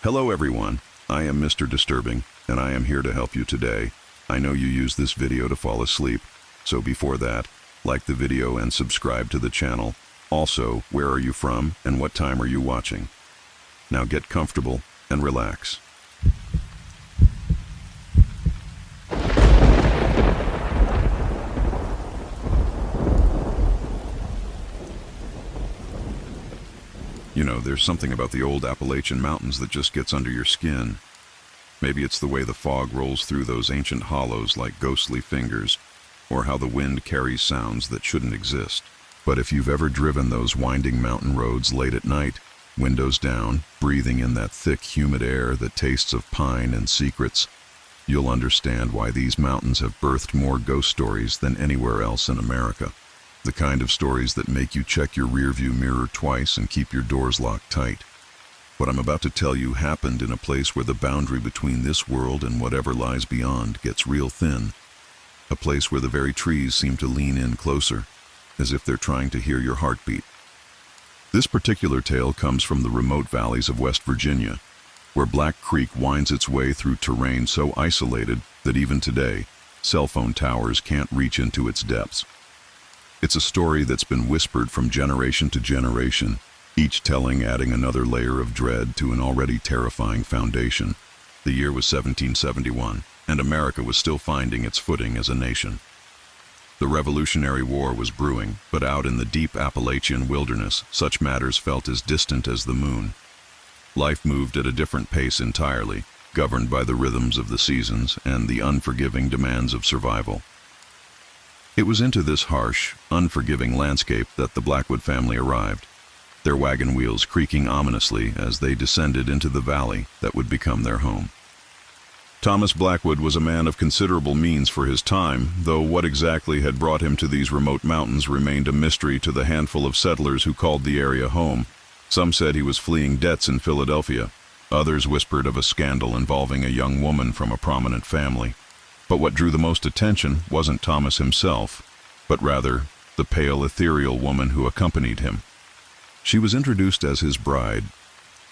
Hello everyone, I am Mr. Disturbing, and I am here to help you today. I know you use this video to fall asleep, so before that, like the video and subscribe to the channel. Also, where are you from and what time are you watching? Now get comfortable and relax. You know, there's something about the old Appalachian mountains that just gets under your skin. Maybe it's the way the fog rolls through those ancient hollows like ghostly fingers, or how the wind carries sounds that shouldn't exist. But if you've ever driven those winding mountain roads late at night, windows down, breathing in that thick, humid air that tastes of pine and secrets, you'll understand why these mountains have birthed more ghost stories than anywhere else in America. The kind of stories that make you check your rearview mirror twice and keep your doors locked tight. What I'm about to tell you happened in a place where the boundary between this world and whatever lies beyond gets real thin. A place where the very trees seem to lean in closer, as if they're trying to hear your heartbeat. This particular tale comes from the remote valleys of West Virginia, where Black Creek winds its way through terrain so isolated that even today, cell phone towers can't reach into its depths. It's a story that's been whispered from generation to generation, each telling adding another layer of dread to an already terrifying foundation. The year was 1771, and America was still finding its footing as a nation. The Revolutionary War was brewing, but out in the deep Appalachian wilderness, such matters felt as distant as the moon. Life moved at a different pace entirely, governed by the rhythms of the seasons and the unforgiving demands of survival. It was into this harsh, unforgiving landscape that the Blackwood family arrived, their wagon wheels creaking ominously as they descended into the valley that would become their home. Thomas Blackwood was a man of considerable means for his time, though what exactly had brought him to these remote mountains remained a mystery to the handful of settlers who called the area home. Some said he was fleeing debts in Philadelphia. Others whispered of a scandal involving a young woman from a prominent family. But what drew the most attention wasn't Thomas himself, but rather the pale, ethereal woman who accompanied him. She was introduced as his bride,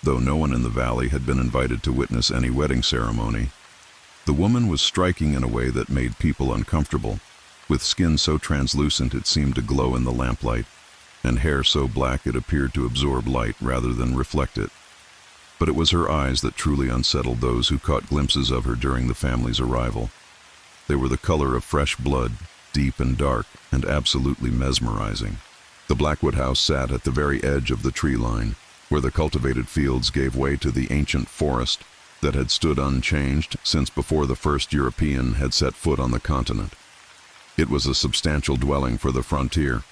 though no one in the valley had been invited to witness any wedding ceremony. The woman was striking in a way that made people uncomfortable, with skin so translucent it seemed to glow in the lamplight, and hair so black it appeared to absorb light rather than reflect it. But it was her eyes that truly unsettled those who caught glimpses of her during the family's arrival. They were the color of fresh blood, deep and dark, and absolutely mesmerizing. The Blackwood house sat at the very edge of the tree line, where the cultivated fields gave way to the ancient forest that had stood unchanged since before the first European had set foot on the continent. It was a substantial dwelling for the frontier.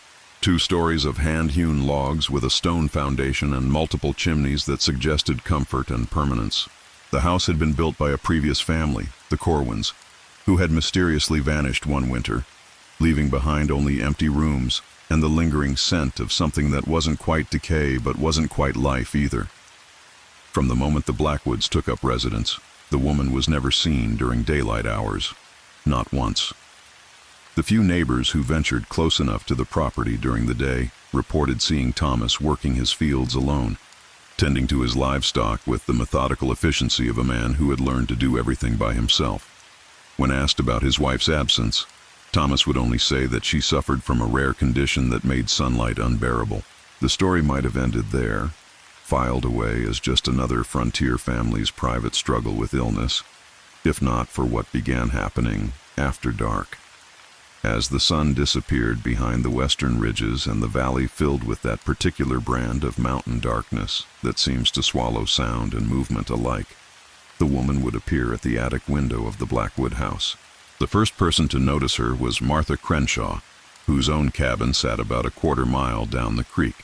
2 stories of hand-hewn logs with a stone foundation and multiple chimneys that suggested comfort and permanence. The house had been built by a previous family, the Corwins, who had mysteriously vanished one winter, leaving behind only empty rooms and the lingering scent of something that wasn't quite decay but wasn't quite life either. From the moment the Blackwoods took up residence, the woman was never seen during daylight hours, not once. The few neighbors who ventured close enough to the property during the day reported seeing Thomas working his fields alone, tending to his livestock with the methodical efficiency of a man who had learned to do everything by himself. When asked about his wife's absence, Thomas would only say that she suffered from a rare condition that made sunlight unbearable. The story might have ended there, filed away as just another frontier family's private struggle with illness, if not for what began happening after dark. As the sun disappeared behind the western ridges and the valley filled with that particular brand of mountain darkness that seems to swallow sound and movement alike, the woman would appear at the attic window of the Blackwood house. The first person to notice her was Martha Crenshaw, whose own cabin sat about a quarter mile down the creek.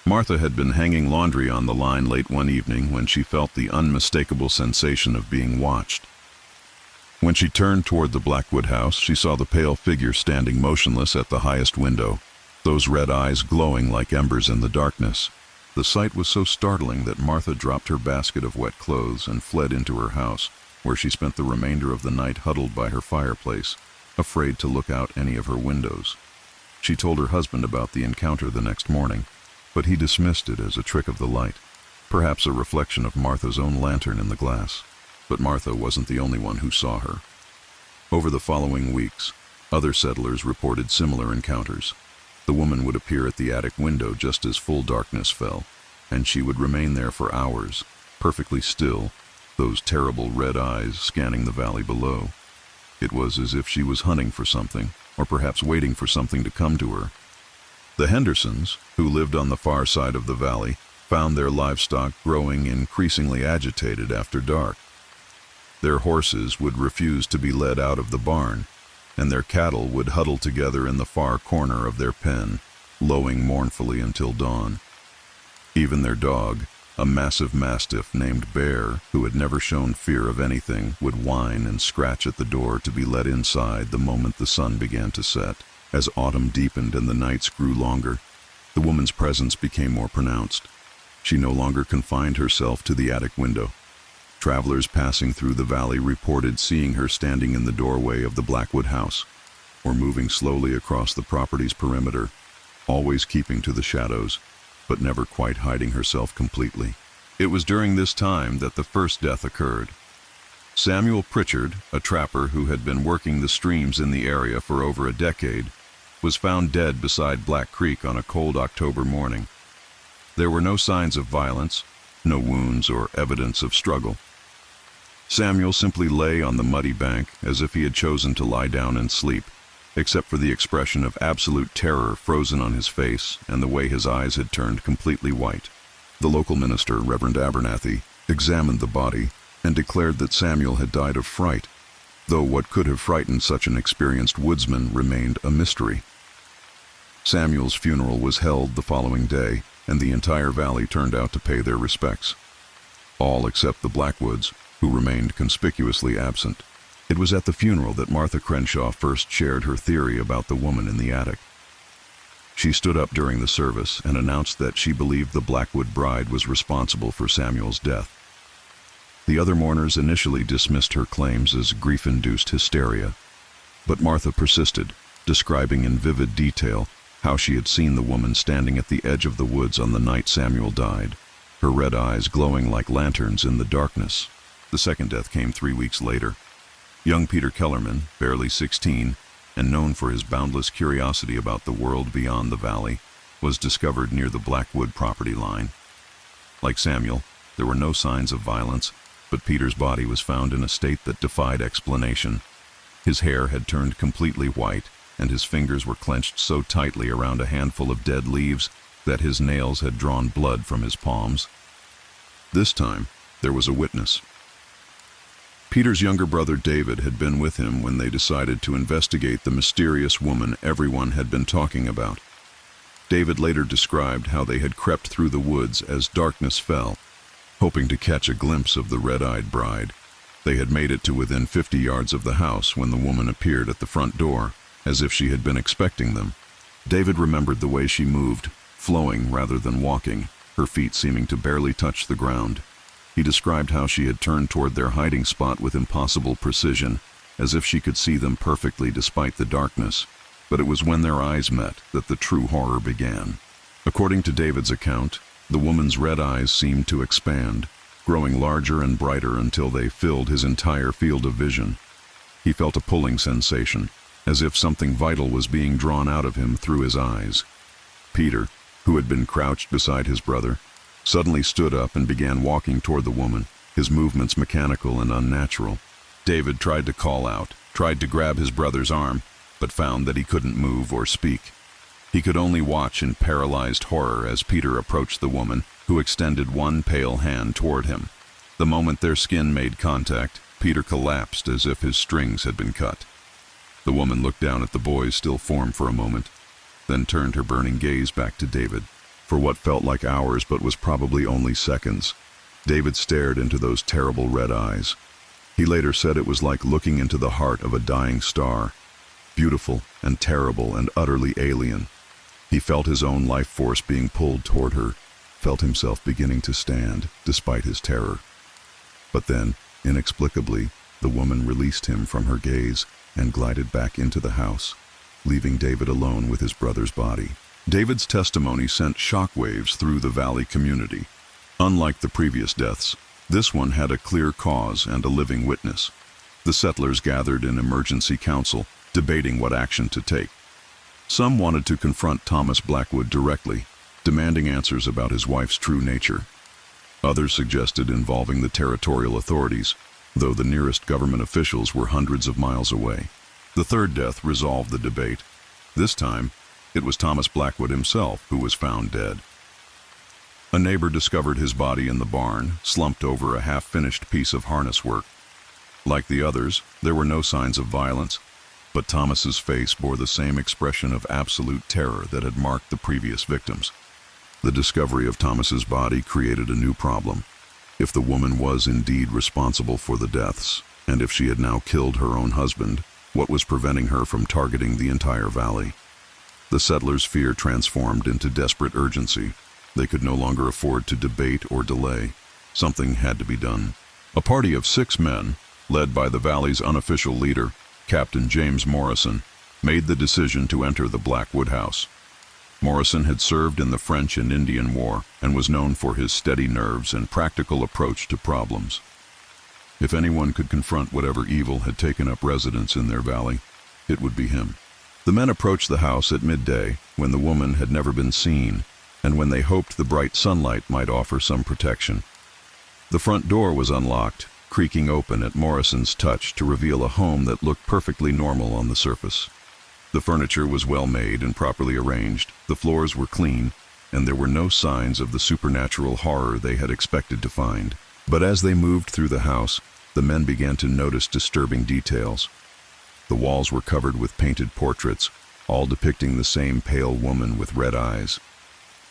Martha had been hanging laundry on the line late one evening when she felt the unmistakable sensation of being watched. When she turned toward the Blackwood house, she saw the pale figure standing motionless at the highest window, those red eyes glowing like embers in the darkness. The sight was so startling that Martha dropped her basket of wet clothes and fled into her house, where she spent the remainder of the night huddled by her fireplace, afraid to look out any of her windows. She told her husband about the encounter the next morning, but he dismissed it as a trick of the light. perhaps a reflection of Martha's own lantern in the glass. But Martha wasn't the only one who saw her. Over the following weeks, other settlers reported similar encounters. The woman would appear at the attic window just as full darkness fell, and she would remain there for hours, perfectly still, those terrible red eyes scanning the valley below. It was as if she was hunting for something, or perhaps waiting for something to come to her. The Hendersons, who lived on the far side of the valley, found their livestock growing increasingly agitated after dark. Their horses would refuse to be led out of the barn, and their cattle would huddle together in the far corner of their pen, lowing mournfully until dawn. Even their dog, a massive mastiff named Bear, who had never shown fear of anything, would whine and scratch at the door to be let inside the moment the sun began to set. As autumn deepened and the nights grew longer, the woman's presence became more pronounced. She no longer confined herself to the attic window. Travelers passing through the valley reported seeing her standing in the doorway of the Blackwood house, or moving slowly across the property's perimeter, always keeping to the shadows, but never quite hiding herself completely. It was during this time that the first death occurred. Samuel Pritchard, a trapper who had been working the streams in the area for over a decade, was found dead beside Black Creek on a cold October morning. There were no signs of violence, no wounds or evidence of struggle. Samuel simply lay on the muddy bank as if he had chosen to lie down and sleep, except for the expression of absolute terror frozen on his face and the way his eyes had turned completely white. The local minister, Reverend Abernathy, examined the body and declared that Samuel had died of fright, though what could have frightened such an experienced woodsman remained a mystery. Samuel's funeral was held the following day, and the entire valley turned out to pay their respects. All except the Blackwoods, who remained conspicuously absent. It was at the funeral that Martha Crenshaw first shared her theory about the woman in the attic. She stood up during the service and announced that she believed the Blackwood bride was responsible for Samuel's death. The other mourners initially dismissed her claims as grief-induced hysteria, but Martha persisted, describing in vivid detail how she had seen the woman standing at the edge of the woods on the night Samuel died, her red eyes glowing like lanterns in the darkness. The second death came 3 weeks later. Young Peter Kellerman, barely 16, and known for his boundless curiosity about the world beyond the valley, was discovered near the Blackwood property line. Like Samuel, there were no signs of violence, but Peter's body was found in a state that defied explanation. His hair had turned completely white, and his fingers were clenched so tightly around a handful of dead leaves that his nails had drawn blood from his palms. This time, there was a witness. Peter's younger brother David had been with him when they decided to investigate the mysterious woman everyone had been talking about. David later described how they had crept through the woods as darkness fell, hoping to catch a glimpse of the red-eyed bride. They had made it to within 50 yards of the house when the woman appeared at the front door, as if she had been expecting them. David remembered the way she moved, flowing rather than walking, her feet seeming to barely touch the ground. He described how she had turned toward their hiding spot with impossible precision, as if she could see them perfectly despite the darkness. But it was when their eyes met that the true horror began. According to David's account, the woman's red eyes seemed to expand, growing larger and brighter until they filled his entire field of vision. He felt a pulling sensation, as if something vital was being drawn out of him through his eyes. Peter, who had been crouched beside his brother, suddenly stood up and began walking toward the woman, his movements mechanical and unnatural. David tried to call out, tried to grab his brother's arm, but found that he couldn't move or speak. He could only watch in paralyzed horror as Peter approached the woman, who extended one pale hand toward him. The moment their skin made contact, Peter collapsed as if his strings had been cut. The woman looked down at the boy's still form for a moment, then turned her burning gaze back to David. For what felt like hours but was probably only seconds, David stared into those terrible red eyes. He later said it was like looking into the heart of a dying star, beautiful and terrible and utterly alien. He felt his own life force being pulled toward her, felt himself beginning to stand despite his terror. But then, inexplicably, the woman released him from her gaze and glided back into the house, leaving David alone with his brother's body. David's testimony sent shockwaves through the valley community. Unlike the previous deaths, this one had a clear cause and a living witness. The settlers gathered in emergency council, debating what action to take. Some wanted to confront Thomas Blackwood directly, demanding answers about his wife's true nature. Others suggested involving the territorial authorities, though the nearest government officials were hundreds of miles away. The third death resolved the debate. This time, it was Thomas Blackwood himself who was found dead. A neighbor discovered his body in the barn, slumped over a half-finished piece of harness work. Like the others, there were no signs of violence, but Thomas's face bore the same expression of absolute terror that had marked the previous victims. The discovery of Thomas's body created a new problem. If the woman was indeed responsible for the deaths, and if she had now killed her own husband, what was preventing her from targeting the entire valley? The settlers' fear transformed into desperate urgency. They could no longer afford to debate or delay. Something had to be done. A party of 6 men, led by the valley's unofficial leader, Captain James Morrison, made the decision to enter the Blackwood house. Morrison had served in the French and Indian War and was known for his steady nerves and practical approach to problems. If anyone could confront whatever evil had taken up residence in their valley, it would be him. The men approached the house at midday, when the woman had never been seen, and when they hoped the bright sunlight might offer some protection. The front door was unlocked, creaking open at Morrison's touch to reveal a home that looked perfectly normal on the surface. The furniture was well made and properly arranged, the floors were clean, and there were no signs of the supernatural horror they had expected to find. But as they moved through the house, the men began to notice disturbing details. The walls were covered with painted portraits, all depicting the same pale woman with red eyes.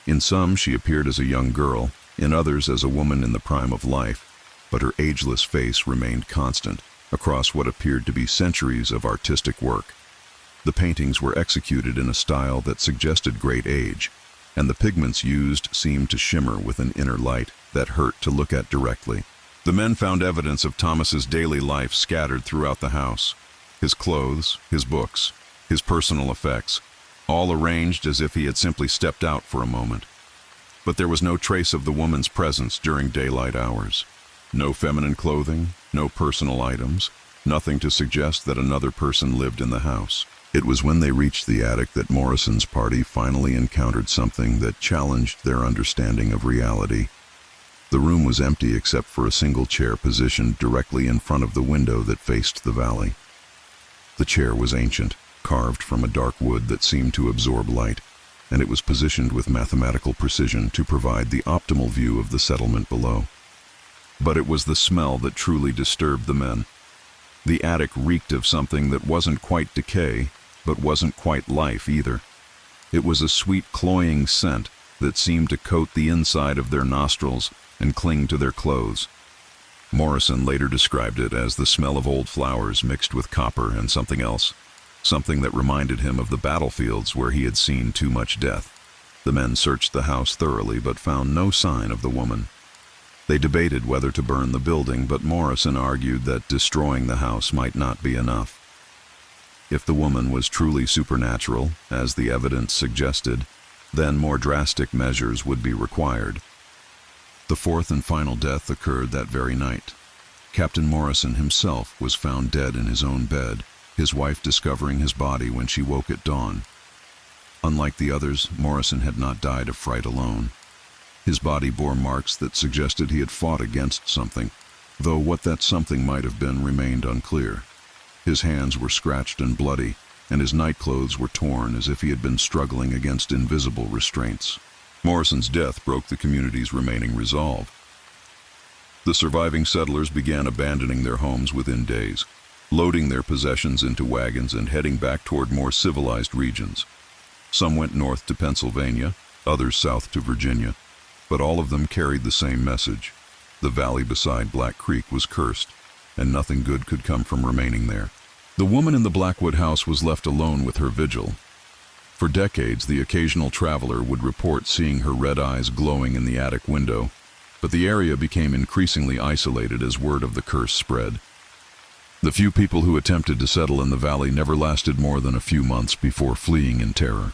In some, she appeared as a young girl, in others as a woman in the prime of life, but her ageless face remained constant across what appeared to be centuries of artistic work. The paintings were executed in a style that suggested great age, and the pigments used seemed to shimmer with an inner light that hurt to look at directly. The men found evidence of Thomas's daily life scattered throughout the house. His clothes, his books, his personal effects, all arranged as if he had simply stepped out for a moment. But there was no trace of the woman's presence during daylight hours. No feminine clothing, no personal items, nothing to suggest that another person lived in the house. It was when they reached the attic that Morrison's party finally encountered something that challenged their understanding of reality. The room was empty except for a single chair positioned directly in front of the window that faced the valley. The chair was ancient, carved from a dark wood that seemed to absorb light, and it was positioned with mathematical precision to provide the optimal view of the settlement below. But it was the smell that truly disturbed the men. The attic reeked of something that wasn't quite decay, but wasn't quite life either. It was a sweet, cloying scent that seemed to coat the inside of their nostrils and cling to their clothes. Morrison later described it as the smell of old flowers mixed with copper and something else, something that reminded him of the battlefields where he had seen too much death. The men searched the house thoroughly but found no sign of the woman. They debated whether to burn the building, but Morrison argued that destroying the house might not be enough. If the woman was truly supernatural, as the evidence suggested, then more drastic measures would be required. The fourth and final death occurred that very night. Captain Morrison himself was found dead in his own bed, his wife discovering his body when she woke at dawn. Unlike the others, Morrison had not died of fright alone. His body bore marks that suggested he had fought against something, though what that something might have been remained unclear. His hands were scratched and bloody, and his nightclothes were torn as if he had been struggling against invisible restraints. Morrison's death broke the community's remaining resolve. The surviving settlers began abandoning their homes within days, loading their possessions into wagons and heading back toward more civilized regions. Some went north to Pennsylvania, others south to Virginia, but all of them carried the same message. The valley beside Black Creek was cursed, and nothing good could come from remaining there. The woman in the Blackwood house was left alone with her vigil. For decades, the occasional traveler would report seeing her red eyes glowing in the attic window, but the area became increasingly isolated as word of the curse spread. The few people who attempted to settle in the valley never lasted more than a few months before fleeing in terror.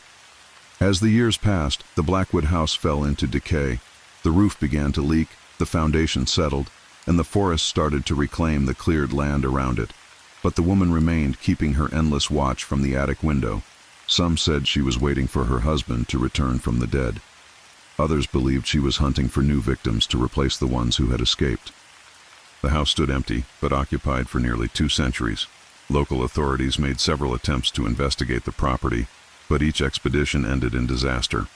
As the years passed, the Blackwood house fell into decay. The roof began to leak, the foundation settled, and the forest started to reclaim the cleared land around it. But the woman remained, keeping her endless watch from the attic window. Some said she was waiting for her husband to return from the dead. Others believed she was hunting for new victims to replace the ones who had escaped. The house stood empty, but occupied for nearly 2 centuries. Local authorities made several attempts to investigate the property, but each expedition ended in disaster.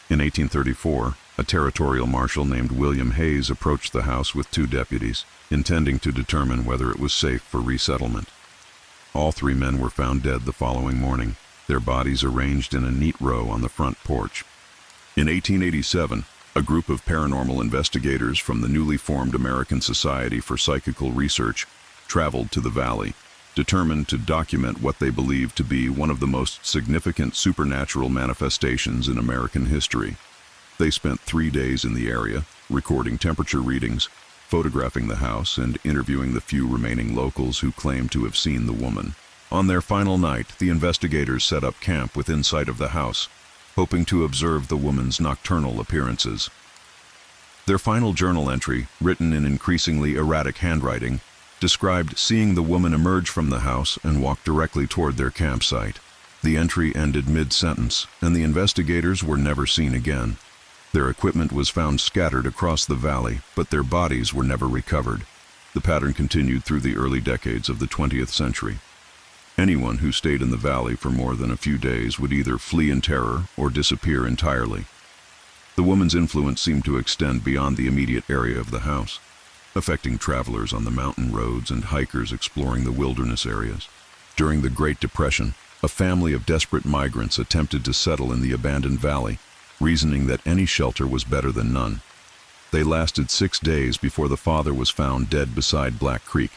In 1834, a territorial marshal named William Hayes approached the house with 2 deputies, intending to determine whether it was safe for resettlement. All 3 men were found dead the following morning, their bodies arranged in a neat row on the front porch. In 1887, a group of paranormal investigators from the newly formed American Society for Psychical Research traveled to the valley, determined to document what they believed to be one of the most significant supernatural manifestations in American history. They spent 3 days in the area, recording temperature readings, photographing the house, and interviewing the few remaining locals who claimed to have seen the woman. On their final night, the investigators set up camp within sight of the house, hoping to observe the woman's nocturnal appearances. Their final journal entry, written in increasingly erratic handwriting, described seeing the woman emerge from the house and walk directly toward their campsite. The entry ended mid-sentence, and the investigators were never seen again. Their equipment was found scattered across the valley, but their bodies were never recovered. The pattern continued through the early decades of the 20th century. Anyone who stayed in the valley for more than a few days would either flee in terror or disappear entirely. The woman's influence seemed to extend beyond the immediate area of the house, affecting travelers on the mountain roads and hikers exploring the wilderness areas. During the Great Depression, a family of desperate migrants attempted to settle in the abandoned valley, reasoning that any shelter was better than none. They lasted 6 days before the father was found dead beside Black Creek,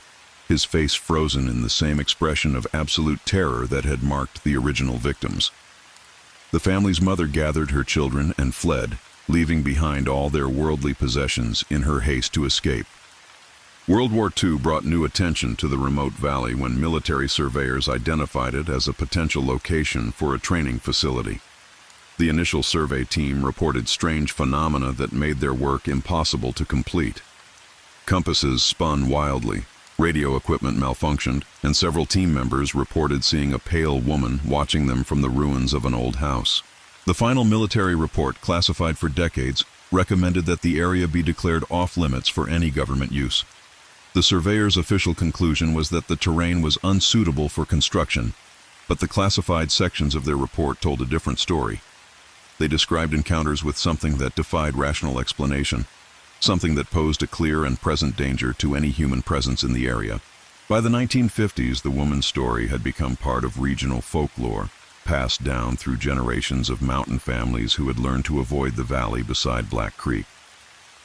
his face frozen in the same expression of absolute terror that had marked the original victims. The family's mother gathered her children and fled, leaving behind all their worldly possessions in her haste to escape. World War II brought new attention to the remote valley when military surveyors identified it as a potential location for a training facility. The initial survey team reported strange phenomena that made their work impossible to complete. Compasses spun wildly, radio equipment malfunctioned, and several team members reported seeing a pale woman watching them from the ruins of an old house. The final military report, classified for decades, recommended that the area be declared off-limits for any government use. The surveyor's official conclusion was that the terrain was unsuitable for construction, but the classified sections of their report told a different story. They described encounters with something that defied rational explanation, something that posed a clear and present danger to any human presence in the area. By the 1950s, the woman's story had become part of regional folklore, passed down through generations of mountain families who had learned to avoid the valley beside Black Creek.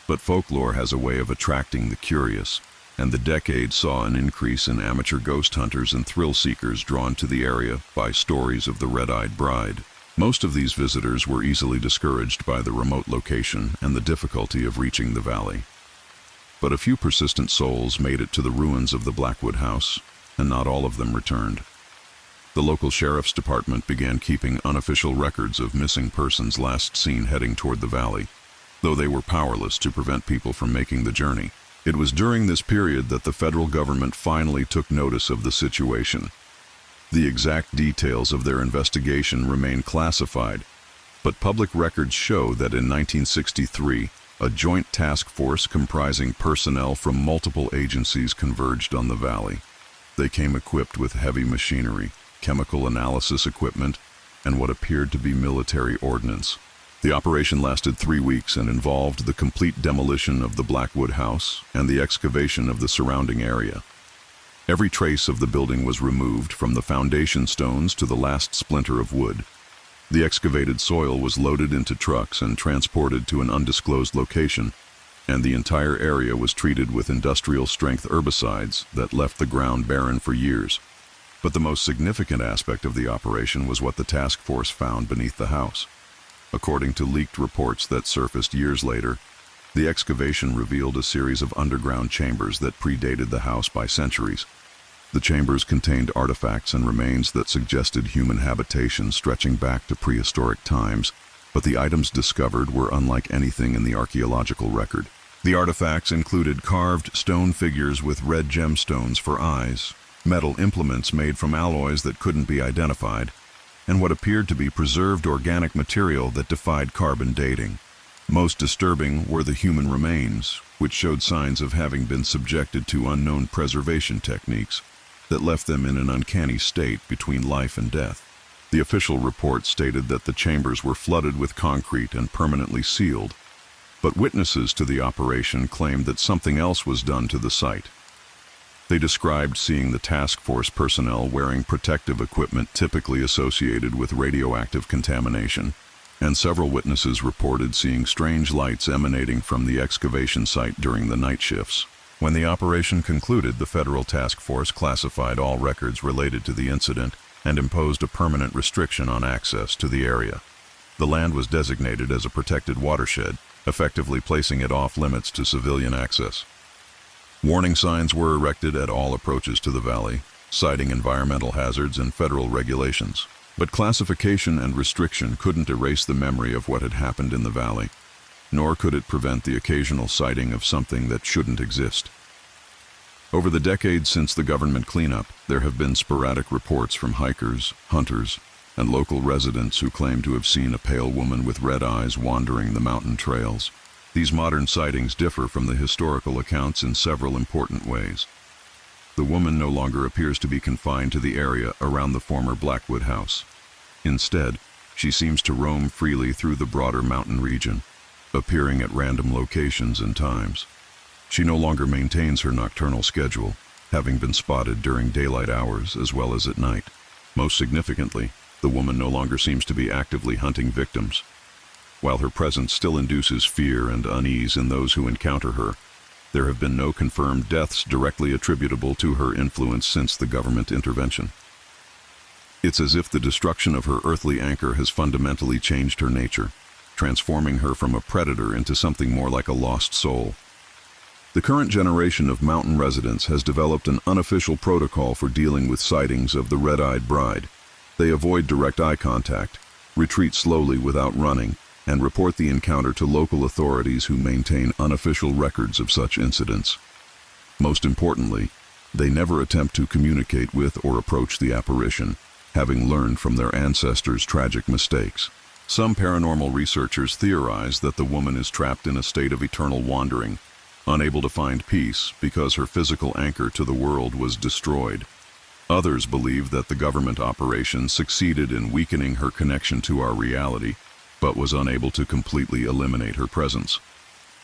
But folklore has a way of attracting the curious, and the decade saw an increase in amateur ghost hunters and thrill seekers drawn to the area by stories of the red-eyed bride. Most of these visitors were easily discouraged by the remote location and the difficulty of reaching the valley. But a few persistent souls made it to the ruins of the Blackwood house, and not all of them returned. The local sheriff's department began keeping unofficial records of missing persons last seen heading toward the valley, though they were powerless to prevent people from making the journey. It was during this period that the federal government finally took notice of the situation. The exact details of their investigation remain classified, but public records show that in 1963, a joint task force comprising personnel from multiple agencies converged on the valley. They came equipped with heavy machinery, chemical analysis equipment, and what appeared to be military ordnance. The operation lasted 3 weeks and involved the complete demolition of the Blackwood house and the excavation of the surrounding area. Every trace of the building was removed, from the foundation stones to the last splinter of wood. The excavated soil was loaded into trucks and transported to an undisclosed location, and the entire area was treated with industrial-strength herbicides that left the ground barren for years. But the most significant aspect of the operation was what the task force found beneath the house. According to leaked reports that surfaced years later, the excavation revealed a series of underground chambers that predated the house by centuries. The chambers contained artifacts and remains that suggested human habitation stretching back to prehistoric times, but the items discovered were unlike anything in the archaeological record. The artifacts included carved stone figures with red gemstones for eyes, metal implements made from alloys that couldn't be identified, and what appeared to be preserved organic material that defied carbon dating. Most disturbing were the human remains, which showed signs of having been subjected to unknown preservation techniques that left them in an uncanny state between life and death. The official report stated that the chambers were flooded with concrete and permanently sealed, but witnesses to the operation claimed that something else was done to the site. They described seeing the task force personnel wearing protective equipment typically associated with radioactive contamination, and several witnesses reported seeing strange lights emanating from the excavation site during the night shifts. When the operation concluded, the federal task force classified all records related to the incident and imposed a permanent restriction on access to the area. The land was designated as a protected watershed, effectively placing it off limits to civilian access. Warning signs were erected at all approaches to the valley, citing environmental hazards and federal regulations. But classification and restriction couldn't erase the memory of what had happened in the valley, nor could it prevent the occasional sighting of something that shouldn't exist. Over the decades since the government cleanup, there have been sporadic reports from hikers, hunters, and local residents who claim to have seen a pale woman with red eyes wandering the mountain trails. These modern sightings differ from the historical accounts in several important ways. The woman no longer appears to be confined to the area around the former Blackwood house. Instead, she seems to roam freely through the broader mountain region, appearing at random locations and times. She no longer maintains her nocturnal schedule, having been spotted during daylight hours as well as at night. Most significantly, the woman no longer seems to be actively hunting victims. While her presence still induces fear and unease in those who encounter her, there have been no confirmed deaths directly attributable to her influence since the government intervention. It's as if the destruction of her earthly anchor has fundamentally changed her nature, transforming her from a predator into something more like a lost soul. The current generation of mountain residents has developed an unofficial protocol for dealing with sightings of the red-eyed bride. They avoid direct eye contact, retreat slowly without running, and report the encounter to local authorities who maintain unofficial records of such incidents. Most importantly, they never attempt to communicate with or approach the apparition, having learned from their ancestors' tragic mistakes. Some paranormal researchers theorize that the woman is trapped in a state of eternal wandering, unable to find peace because her physical anchor to the world was destroyed. Others believe that the government operation succeeded in weakening her connection to our reality, but was unable to completely eliminate her presence.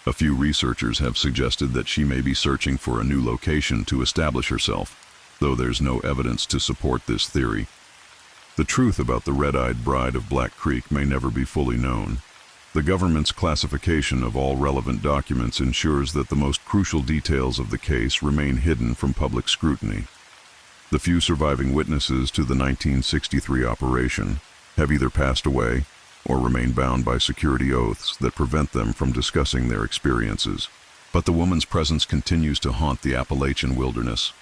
A few researchers have suggested that she may be searching for a new location to establish herself, though there's no evidence to support this theory. The truth about the red-eyed bride of Black Creek may never be fully known. The government's classification of all relevant documents ensures that the most crucial details of the case remain hidden from public scrutiny. The few surviving witnesses to the 1963 operation have either passed away or remain bound by security oaths that prevent them from discussing their experiences. But the woman's presence continues to haunt the Appalachian wilderness,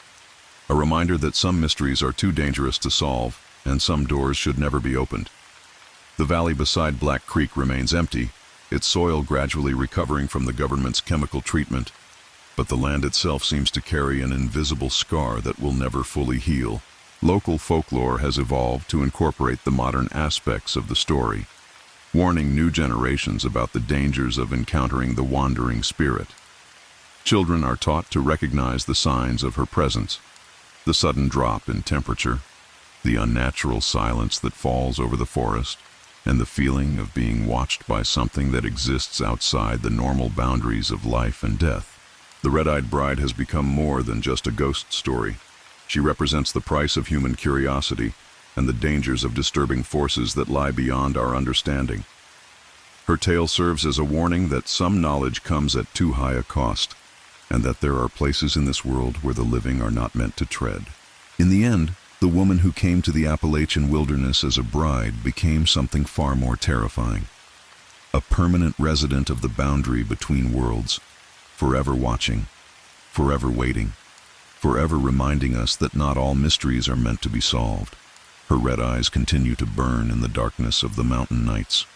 a reminder that some mysteries are too dangerous to solve and some doors should never be opened. The valley beside Black Creek remains empty, its soil gradually recovering from the government's chemical treatment, but the land itself seems to carry an invisible scar that will never fully heal. Local folklore has evolved to incorporate the modern aspects of the story, warning new generations about the dangers of encountering the wandering spirit. Children are taught to recognize the signs of her presence: the sudden drop in temperature, the unnatural silence that falls over the forest, and the feeling of being watched by something that exists outside the normal boundaries of life and death. The red-eyed bride has become more than just a ghost story. She represents the price of human curiosity and the dangers of disturbing forces that lie beyond our understanding. Her tale serves as a warning that some knowledge comes at too high a cost, and that there are places in this world where the living are not meant to tread. In the end, the woman who came to the Appalachian wilderness as a bride became something far more terrifying. A permanent resident of the boundary between worlds, forever watching, forever waiting, forever reminding us that not all mysteries are meant to be solved. Her red eyes continue to burn in the darkness of the mountain nights,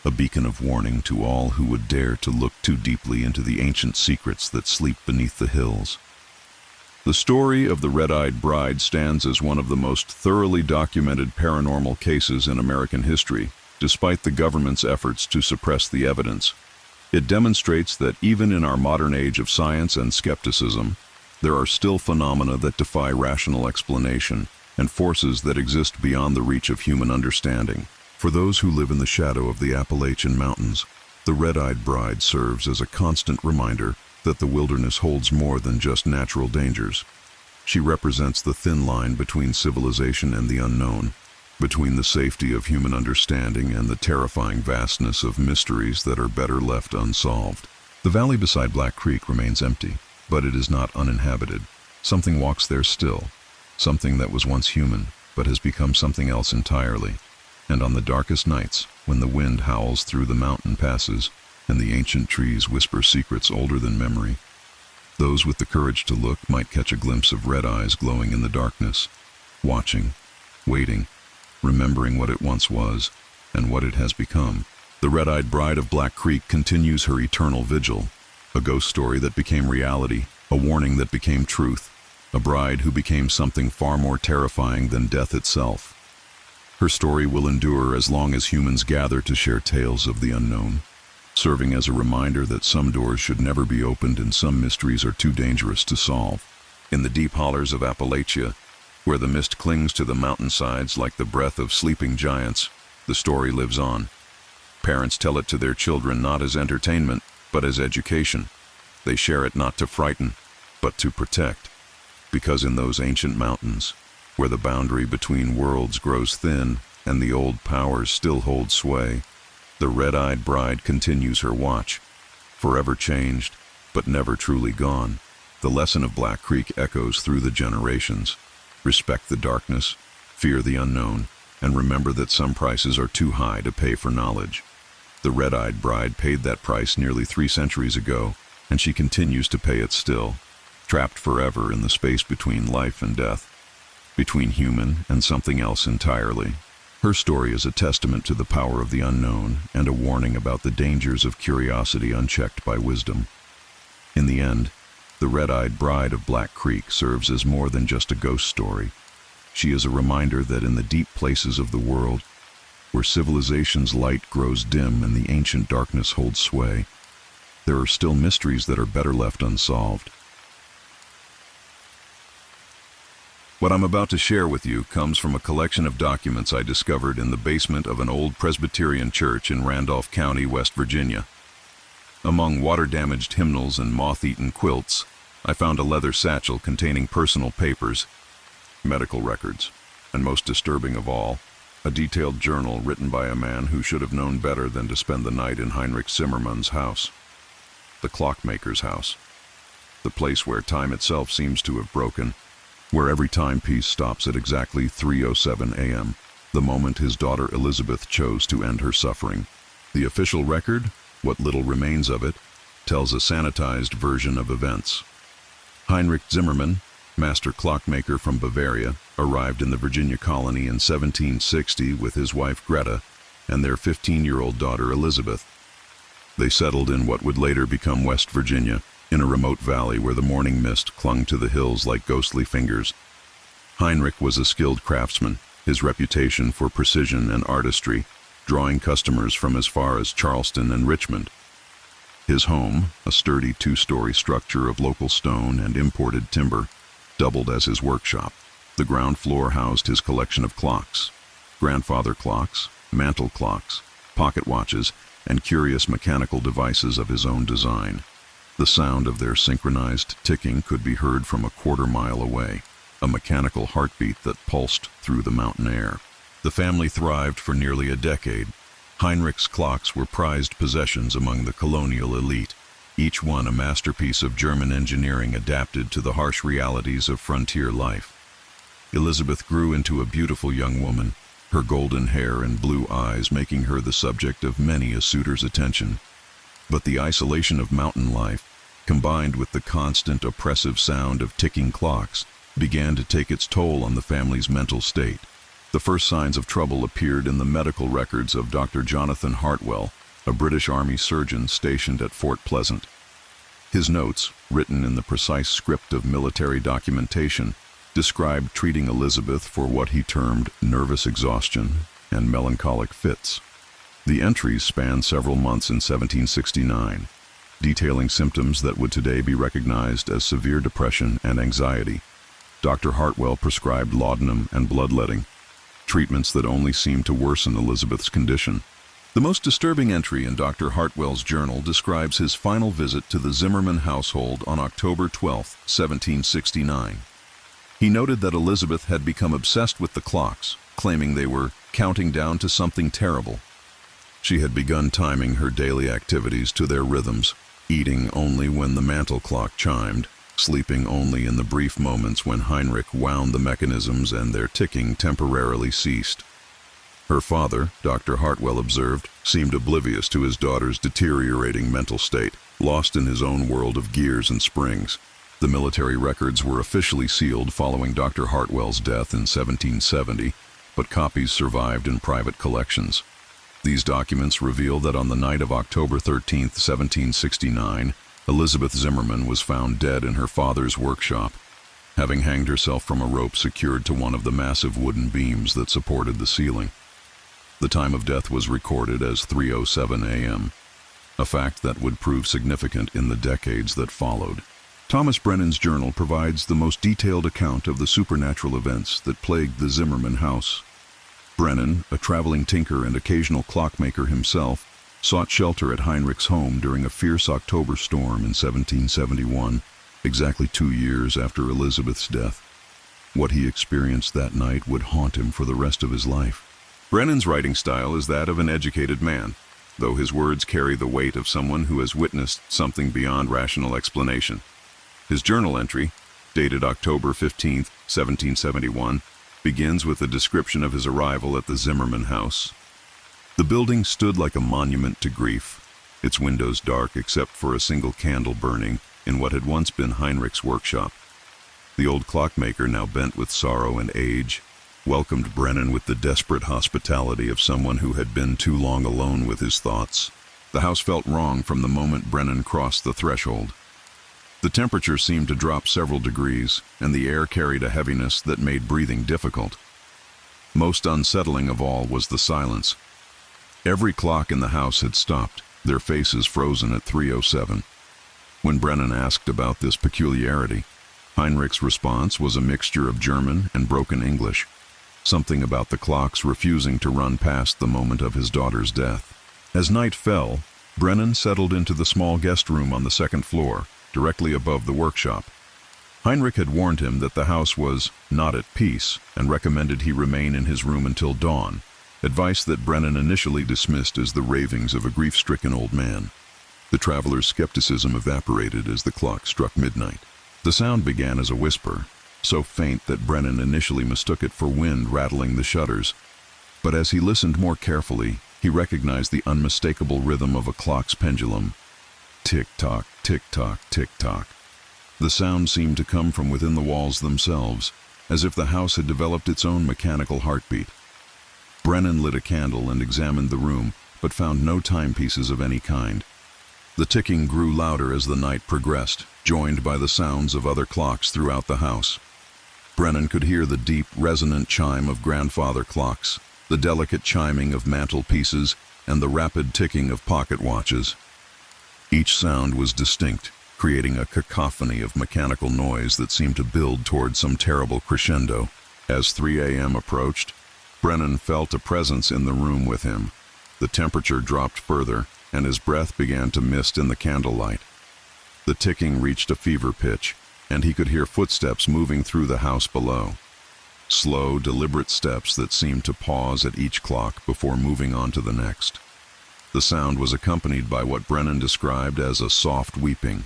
a beacon of warning to all who would dare to look too deeply into the ancient secrets that sleep beneath the hills. The story of the red-eyed bride stands as one of the most thoroughly documented paranormal cases in American history, despite the government's efforts to suppress the evidence. It demonstrates that even in our modern age of science and skepticism, there are still phenomena that defy rational explanation and forces that exist beyond the reach of human understanding. For those who live in the shadow of the Appalachian Mountains, the red-eyed bride serves as a constant reminder that the wilderness holds more than just natural dangers. She represents the thin line between civilization and the unknown, between the safety of human understanding and the terrifying vastness of mysteries that are better left unsolved. The valley beside Black Creek remains empty, but it is not uninhabited. Something walks there still, something that was once human, but has become something else entirely. And on the darkest nights, when the wind howls through the mountain passes, and the ancient trees whisper secrets older than memory, those with the courage to look might catch a glimpse of red eyes glowing in the darkness, watching, waiting, remembering what it once was, and what it has become. The red-eyed bride of Black Creek continues her eternal vigil, a ghost story that became reality, a warning that became truth, a bride who became something far more terrifying than death itself. Her story will endure as long as humans gather to share tales of the unknown, serving as a reminder that some doors should never be opened and some mysteries are too dangerous to solve. In the deep hollers of Appalachia, where the mist clings to the mountainsides like the breath of sleeping giants, the story lives on. Parents tell it to their children not as entertainment, but as education. They share it not to frighten, but to protect. Because in those ancient mountains, where the boundary between worlds grows thin and the old powers still hold sway, the red-eyed bride continues her watch, forever changed, but never truly gone. The lesson of Black Creek echoes through the generations. Respect the darkness, fear the unknown, and remember that some prices are too high to pay for knowledge. The red-eyed bride paid that price nearly 3 centuries ago, and she continues to pay it still, trapped forever in the space between life and death, between human and something else entirely. Her story is a testament to the power of the unknown and a warning about the dangers of curiosity unchecked by wisdom. In the end, the red-eyed bride of Black Creek serves as more than just a ghost story. She is a reminder that in the deep places of the world, where civilization's light grows dim and the ancient darkness holds sway, there are still mysteries that are better left unsolved. What I'm about to share with you comes from a collection of documents I discovered in the basement of an old Presbyterian church in Randolph County, West Virginia. Among water-damaged hymnals and moth-eaten quilts, I found a leather satchel containing personal papers, medical records, and most disturbing of all, a detailed journal written by a man who should have known better than to spend the night in Heinrich Zimmermann's house, the clockmaker's house, the place where time itself seems to have broken, where every timepiece stops at exactly 3:07 a.m., the moment his daughter Elizabeth chose to end her suffering. The official record, what little remains of it, tells a sanitized version of events. Heinrich Zimmermann, master clockmaker from Bavaria, arrived in the Virginia colony in 1760 with his wife Greta and their 15-year-old daughter Elizabeth. They settled in what would later become West Virginia, in a remote valley where the morning mist clung to the hills like ghostly fingers. Heinrich was a skilled craftsman, his reputation for precision and artistry, drawing customers from as far as Charleston and Richmond. His home, a sturdy 2-story structure of local stone and imported timber, doubled as his workshop. The ground floor housed his collection of clocks, grandfather clocks, mantel clocks, pocket watches, and curious mechanical devices of his own design. The sound of their synchronized ticking could be heard from a quarter-mile away, a mechanical heartbeat that pulsed through the mountain air. The family thrived for nearly a decade. Heinrich's clocks were prized possessions among the colonial elite, each one a masterpiece of German engineering adapted to the harsh realities of frontier life. Elizabeth grew into a beautiful young woman, her golden hair and blue eyes making her the subject of many a suitor's attention. But the isolation of mountain life, combined with the constant oppressive sound of ticking clocks, began to take its toll on the family's mental state. The first signs of trouble appeared in the medical records of Dr. Jonathan Hartwell, a British Army surgeon stationed at Fort Pleasant. His notes, written in the precise script of military documentation, described treating Elizabeth for what he termed nervous exhaustion and melancholic fits. The entries spanned several months in 1769, detailing symptoms that would today be recognized as severe depression and anxiety. Dr. Hartwell prescribed laudanum and bloodletting, treatments that only seemed to worsen Elizabeth's condition. The most disturbing entry in Dr. Hartwell's journal describes his final visit to the Zimmerman household on October 12, 1769. He noted that Elizabeth had become obsessed with the clocks, claiming they were counting down to something terrible. She had begun timing her daily activities to their rhythms, eating only when the mantel clock chimed, sleeping only in the brief moments when Heinrich wound the mechanisms and their ticking temporarily ceased. Her father, Dr. Hartwell observed, seemed oblivious to his daughter's deteriorating mental state, lost in his own world of gears and springs. The military records were officially sealed following Dr. Hartwell's death in 1770, but copies survived in private collections. These documents reveal that on the night of October 13, 1769, Elizabeth Zimmerman was found dead in her father's workshop, having hanged herself from a rope secured to one of the massive wooden beams that supported the ceiling. The time of death was recorded as 3:07 a.m., a fact that would prove significant in the decades that followed. Thomas Brennan's journal provides the most detailed account of the supernatural events that plagued the Zimmerman house. Brennan, a traveling tinker and occasional clockmaker himself, sought shelter at Heinrich's home during a fierce October storm in 1771, exactly 2 years after Elizabeth's death. What he experienced that night would haunt him for the rest of his life. Brennan's writing style is that of an educated man, though his words carry the weight of someone who has witnessed something beyond rational explanation. His journal entry, dated October 15, 1771, begins with a description of his arrival at the Zimmerman house. The building stood like a monument to grief, its windows dark except for a single candle burning in what had once been Heinrich's workshop. The old clockmaker, now bent with sorrow and age, welcomed Brennan with the desperate hospitality of someone who had been too long alone with his thoughts. The house felt wrong from the moment Brennan crossed the threshold. The temperature seemed to drop several degrees, and the air carried a heaviness that made breathing difficult. Most unsettling of all was the silence. Every clock in the house had stopped, their faces frozen at 3:07. When Brennan asked about this peculiarity, Heinrich's response was a mixture of German and broken English, something about the clocks refusing to run past the moment of his daughter's death. As night fell, Brennan settled into the small guest room on the second floor, directly above the workshop. Heinrich had warned him that the house was not at peace and recommended he remain in his room until dawn, advice that Brennan initially dismissed as the ravings of a grief-stricken old man. The traveler's skepticism evaporated as the clock struck midnight. The sound began as a whisper, so faint that Brennan initially mistook it for wind rattling the shutters. But as he listened more carefully, he recognized the unmistakable rhythm of a clock's pendulum. Tick-tock, tick-tock, tick-tock. The sound seemed to come from within the walls themselves, as if the house had developed its own mechanical heartbeat. Brennan lit a candle and examined the room, but found no timepieces of any kind. The ticking grew louder as the night progressed, joined by the sounds of other clocks throughout the house. Brennan could hear the deep, resonant chime of grandfather clocks, the delicate chiming of mantelpieces, and the rapid ticking of pocket watches. Each sound was distinct, creating a cacophony of mechanical noise that seemed to build toward some terrible crescendo. As 3 a.m. approached, Brennan felt a presence in the room with him. The temperature dropped further, and his breath began to mist in the candlelight. The ticking reached a fever pitch, and he could hear footsteps moving through the house below. Slow, deliberate steps that seemed to pause at each clock before moving on to the next. The sound was accompanied by what Brennan described as a soft weeping,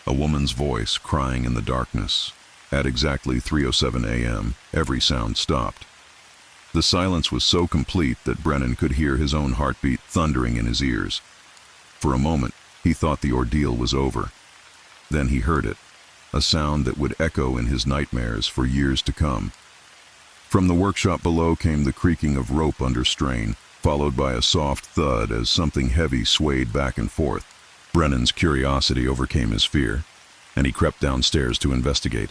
a woman's voice crying in the darkness. At exactly 3:07 a.m., every sound stopped. The silence was so complete that Brennan could hear his own heartbeat thundering in his ears. For a moment, he thought the ordeal was over. Then he heard it, a sound that would echo in his nightmares for years to come. From the workshop below came the creaking of rope under strain, followed by a soft thud as something heavy swayed back and forth. Brennan's curiosity overcame his fear, and he crept downstairs to investigate.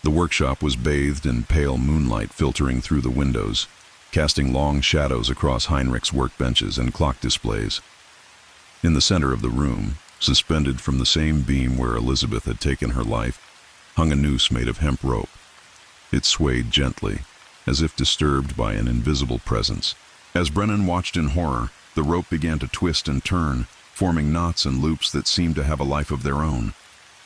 The workshop was bathed in pale moonlight filtering through the windows, casting long shadows across Heinrich's workbenches and clock displays. In the center of the room, suspended from the same beam where Elizabeth had taken her life, hung a noose made of hemp rope. It swayed gently, as if disturbed by an invisible presence. As Brennan watched in horror, the rope began to twist and turn, forming knots and loops that seemed to have a life of their own.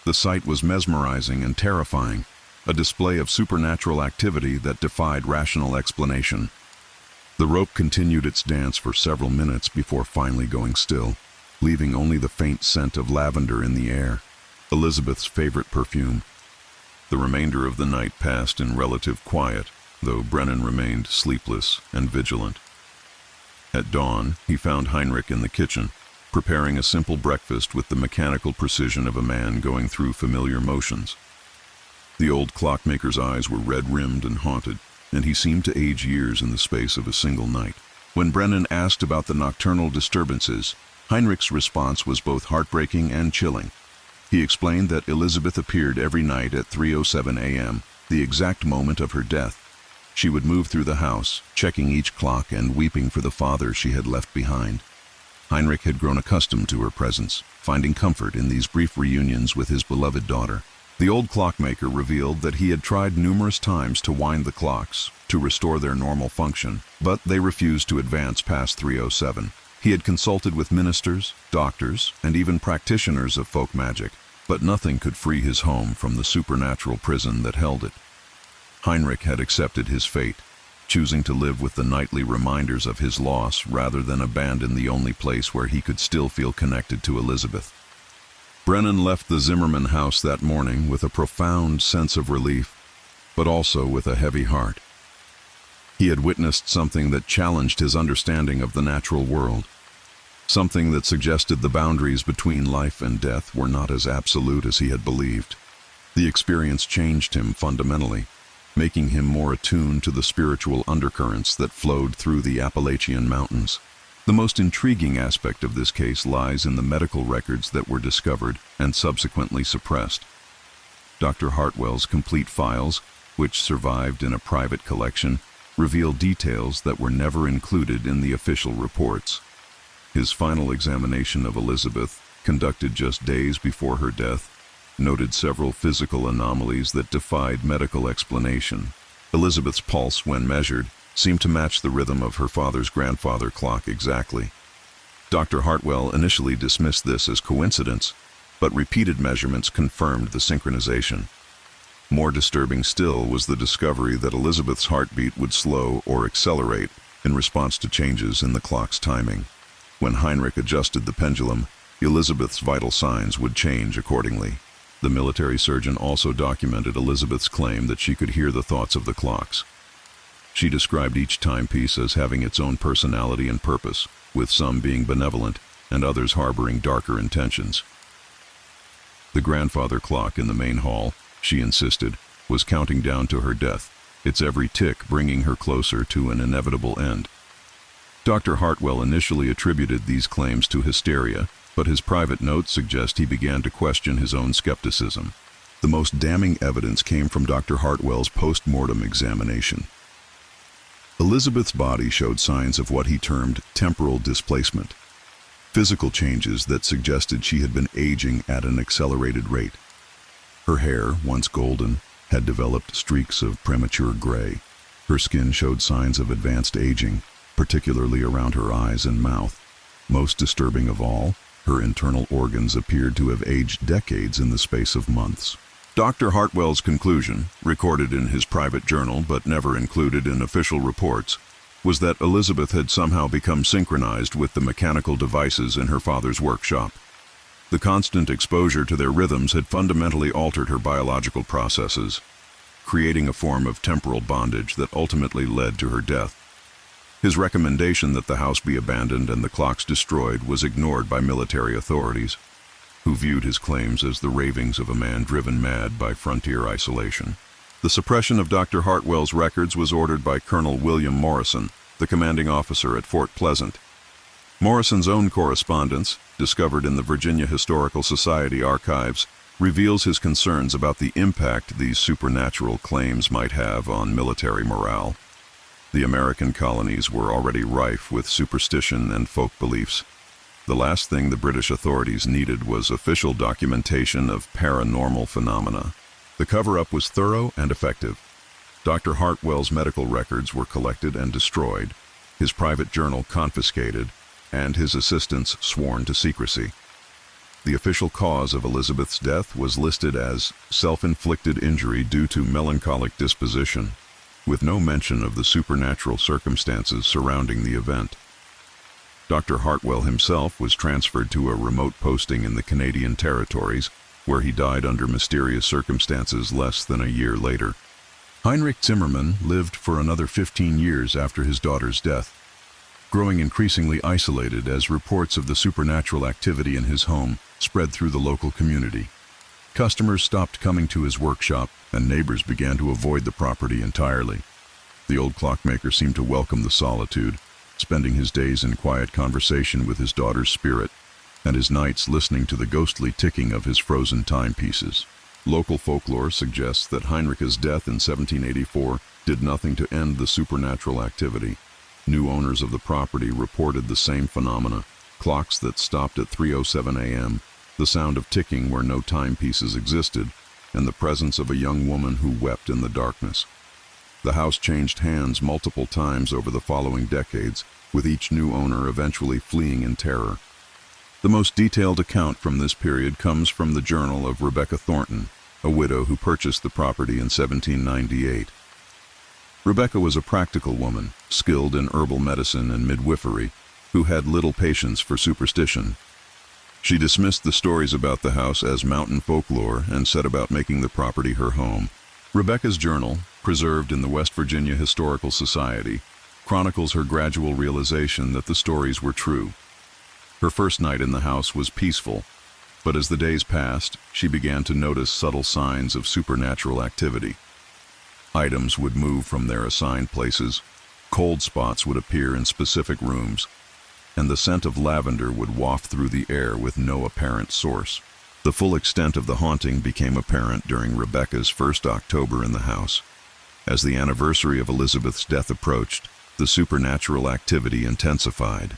The sight was mesmerizing and terrifying, a display of supernatural activity that defied rational explanation. The rope continued its dance for several minutes before finally going still, leaving only the faint scent of lavender in the air, Elizabeth's favorite perfume. The remainder of the night passed in relative quiet, though Brennan remained sleepless and vigilant. At dawn, he found Heinrich in the kitchen, preparing a simple breakfast with the mechanical precision of a man going through familiar motions. The old clockmaker's eyes were red-rimmed and haunted, and he seemed to age years in the space of a single night. When Brennan asked about the nocturnal disturbances, Heinrich's response was both heartbreaking and chilling. He explained that Elizabeth appeared every night at 3:07 a.m., the exact moment of her death. She would move through the house, checking each clock and weeping for the father she had left behind. Heinrich had grown accustomed to her presence, finding comfort in these brief reunions with his beloved daughter. The old clockmaker revealed that he had tried numerous times to wind the clocks, to restore their normal function, but they refused to advance past 3:07. He had consulted with ministers, doctors, and even practitioners of folk magic, but nothing could free his home from the supernatural prison that held it. Heinrich had accepted his fate, choosing to live with the nightly reminders of his loss rather than abandon the only place where he could still feel connected to Elizabeth. Brennan left the Zimmerman house that morning with a profound sense of relief, but also with a heavy heart. He had witnessed something that challenged his understanding of the natural world, something that suggested the boundaries between life and death were not as absolute as he had believed. The experience changed him fundamentally, making him more attuned to the spiritual undercurrents that flowed through the Appalachian mountains. The most intriguing aspect of this case lies in the medical records that were discovered and subsequently suppressed. Dr. Hartwell's complete files, which survived in a private collection, reveal details that were never included in the official reports. His final examination of Elizabeth, conducted just days before her death, noted several physical anomalies that defied medical explanation. Elizabeth's pulse, when measured, seemed to match the rhythm of her father's grandfather clock exactly. Dr. Hartwell initially dismissed this as coincidence, but repeated measurements confirmed the synchronization. More disturbing still was the discovery that Elizabeth's heartbeat would slow or accelerate in response to changes in the clock's timing. When Heinrich adjusted the pendulum, Elizabeth's vital signs would change accordingly. The military surgeon also documented Elizabeth's claim that she could hear the thoughts of the clocks. She described each timepiece as having its own personality and purpose, with some being benevolent and others harboring darker intentions. The grandfather clock in the main hall, she insisted, was counting down to her death, its every tick bringing her closer to an inevitable end. Dr. Hartwell initially attributed these claims to hysteria, but his private notes suggest he began to question his own skepticism. The most damning evidence came from Dr. Hartwell's post-mortem examination. Elizabeth's body showed signs of what he termed temporal displacement, physical changes that suggested she had been aging at an accelerated rate. Her hair, once golden, had developed streaks of premature gray. Her skin showed signs of advanced aging, particularly around her eyes and mouth. Most disturbing of all, her internal organs appeared to have aged decades in the space of months. Dr. Hartwell's conclusion, recorded in his private journal but never included in official reports, was that Elizabeth had somehow become synchronized with the mechanical devices in her father's workshop. The constant exposure to their rhythms had fundamentally altered her biological processes, creating a form of temporal bondage that ultimately led to her death. His recommendation that the house be abandoned and the clocks destroyed was ignored by military authorities, who viewed his claims as the ravings of a man driven mad by frontier isolation. The suppression of Dr. Hartwell's records was ordered by Colonel William Morrison, the commanding officer at Fort Pleasant. Morrison's own correspondence, discovered in the Virginia Historical Society archives, reveals his concerns about the impact these supernatural claims might have on military morale. The American colonies were already rife with superstition and folk beliefs. The last thing the British authorities needed was official documentation of paranormal phenomena. The cover-up was thorough and effective. Dr. Hartwell's medical records were collected and destroyed, his private journal confiscated, and his assistants sworn to secrecy. The official cause of Elizabeth's death was listed as self-inflicted injury due to melancholic disposition, with no mention of the supernatural circumstances surrounding the event. Dr. Hartwell himself was transferred to a remote posting in the Canadian territories, where he died under mysterious circumstances less than a year later. Heinrich Zimmermann lived for another 15 years after his daughter's death, growing increasingly isolated as reports of the supernatural activity in his home spread through the local community. Customers stopped coming to his workshop, and neighbors began to avoid the property entirely. The old clockmaker seemed to welcome the solitude, spending his days in quiet conversation with his daughter's spirit, and his nights listening to the ghostly ticking of his frozen timepieces. Local folklore suggests that Heinrich's death in 1784 did nothing to end the supernatural activity. New owners of the property reported the same phenomena: clocks that stopped at 3:07 a.m., the sound of ticking where no timepieces existed, and the presence of a young woman who wept in the darkness. The house changed hands multiple times over the following decades, with each new owner eventually fleeing in terror. The most detailed account from this period comes from the journal of Rebecca Thornton, a widow who purchased the property in 1798. Rebecca was a practical woman, skilled in herbal medicine and midwifery, who had little patience for superstition. She dismissed the stories about the house as mountain folklore and set about making the property her home. Rebecca's journal, preserved in the West Virginia Historical Society, chronicles her gradual realization that the stories were true. Her first night in the house was peaceful, but as the days passed, she began to notice subtle signs of supernatural activity. Items would move from their assigned places, cold spots would appear in specific rooms, and the scent of lavender would waft through the air with no apparent source. The full extent of the haunting became apparent during Rebecca's first October in the house. As the anniversary of Elizabeth's death approached, the supernatural activity intensified.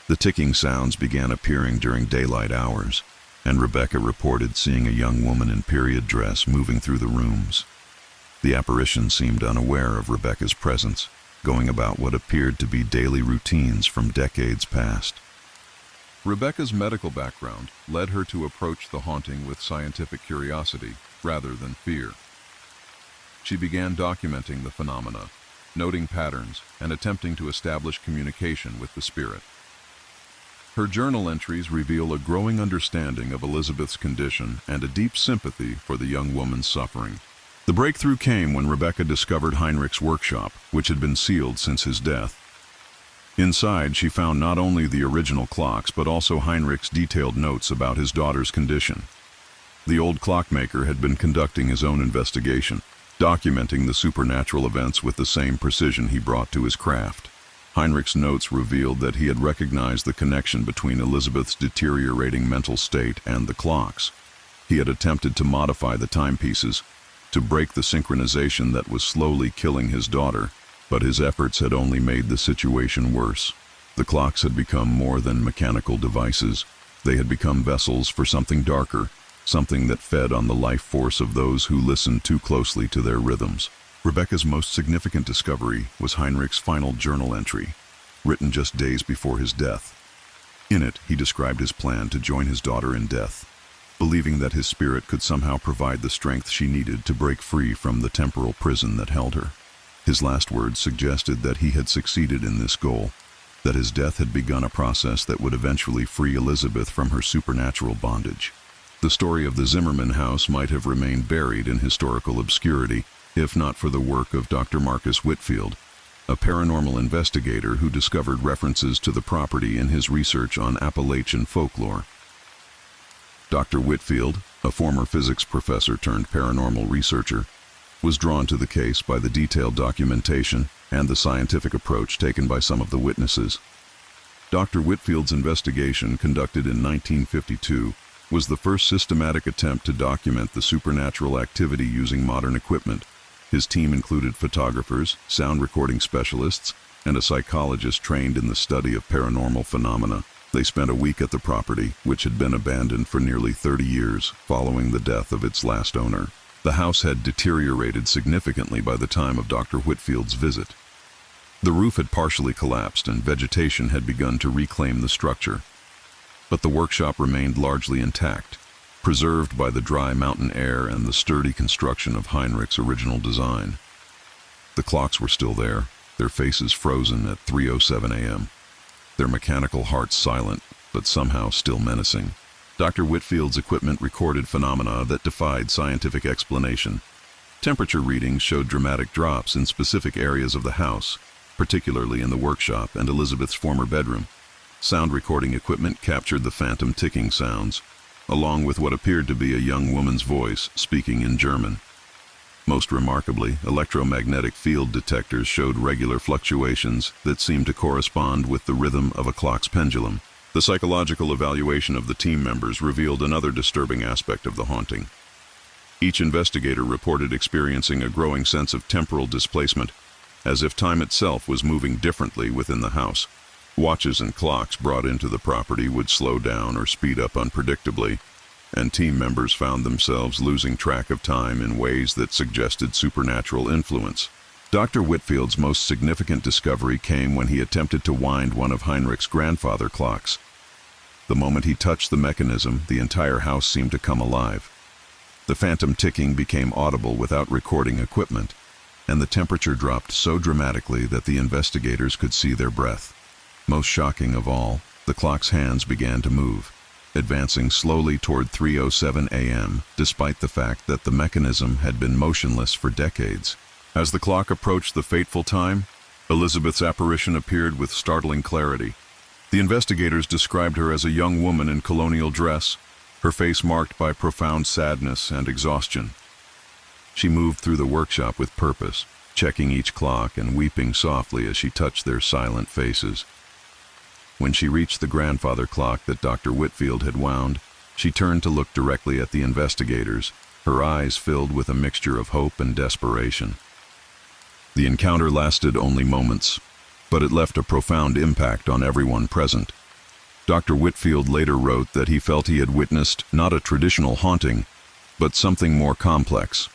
The ticking sounds began appearing during daylight hours, and Rebecca reported seeing a young woman in period dress moving through the rooms. The apparition seemed unaware of Rebecca's presence, going about what appeared to be daily routines from decades past. Rebecca's medical background led her to approach the haunting with scientific curiosity rather than fear. She began documenting the phenomena, noting patterns, and attempting to establish communication with the spirit. Her journal entries reveal a growing understanding of Elizabeth's condition and a deep sympathy for the young woman's suffering. The breakthrough came when Rebecca discovered Heinrich's workshop, which had been sealed since his death. Inside, she found not only the original clocks, but also Heinrich's detailed notes about his daughter's condition. The old clockmaker had been conducting his own investigation, documenting the supernatural events with the same precision he brought to his craft. Heinrich's notes revealed that he had recognized the connection between Elizabeth's deteriorating mental state and the clocks. He had attempted to modify the timepieces, to break the synchronization that was slowly killing his daughter, but his efforts had only made the situation worse. The clocks had become more than mechanical devices. They had become vessels for something darker, something that fed on the life force of those who listened too closely to their rhythms. Rebecca's most significant discovery was Heinrich's final journal entry, written just days before his death. In it, he described his plan to join his daughter in death, believing that his spirit could somehow provide the strength she needed to break free from the temporal prison that held her. His last words suggested that he had succeeded in this goal, that his death had begun a process that would eventually free Elizabeth from her supernatural bondage. The story of the Zimmermann house might have remained buried in historical obscurity, if not for the work of Dr. Marcus Whitfield, a paranormal investigator who discovered references to the property in his research on Appalachian folklore. Dr. Whitfield, a former physics professor turned paranormal researcher, was drawn to the case by the detailed documentation and the scientific approach taken by some of the witnesses. Dr. Whitfield's investigation, conducted in 1952, was the first systematic attempt to document the supernatural activity using modern equipment. His team included photographers, sound recording specialists, and a psychologist trained in the study of paranormal phenomena. They spent a week at the property, which had been abandoned for nearly 30 years following the death of its last owner. The house had deteriorated significantly by the time of Dr. Whitfield's visit. The roof had partially collapsed and vegetation had begun to reclaim the structure. But the workshop remained largely intact, preserved by the dry mountain air and the sturdy construction of Heinrich's original design. The clocks were still there, their faces frozen at 3:07 a.m., their mechanical hearts silent, but somehow still menacing. Dr. Whitfield's equipment recorded phenomena that defied scientific explanation. Temperature readings showed dramatic drops in specific areas of the house, particularly in the workshop and Elizabeth's former bedroom. Sound recording equipment captured the phantom ticking sounds, along with what appeared to be a young woman's voice speaking in German. Most remarkably, electromagnetic field detectors showed regular fluctuations that seemed to correspond with the rhythm of a clock's pendulum. The psychological evaluation of the team members revealed another disturbing aspect of the haunting. Each investigator reported experiencing a growing sense of temporal displacement, as if time itself was moving differently within the house. Watches and clocks brought into the property would slow down or speed up unpredictably, and team members found themselves losing track of time in ways that suggested supernatural influence. Dr. Whitfield's most significant discovery came when he attempted to wind one of Heinrich's grandfather clocks. The moment he touched the mechanism, the entire house seemed to come alive. The phantom ticking became audible without recording equipment, and the temperature dropped so dramatically that the investigators could see their breath. Most shocking of all, the clock's hands began to move, advancing slowly toward 3:07 a.m., despite the fact that the mechanism had been motionless for decades. As the clock approached the fateful time, Elizabeth's apparition appeared with startling clarity. The investigators described her as a young woman in colonial dress, her face marked by profound sadness and exhaustion. She moved through the workshop with purpose, checking each clock and weeping softly as she touched their silent faces. When she reached the grandfather clock that Dr. Whitfield had wound, she turned to look directly at the investigators, her eyes filled with a mixture of hope and desperation. The encounter lasted only moments, but it left a profound impact on everyone present. Dr. Whitfield later wrote that he felt he had witnessed not a traditional haunting, but something more complex,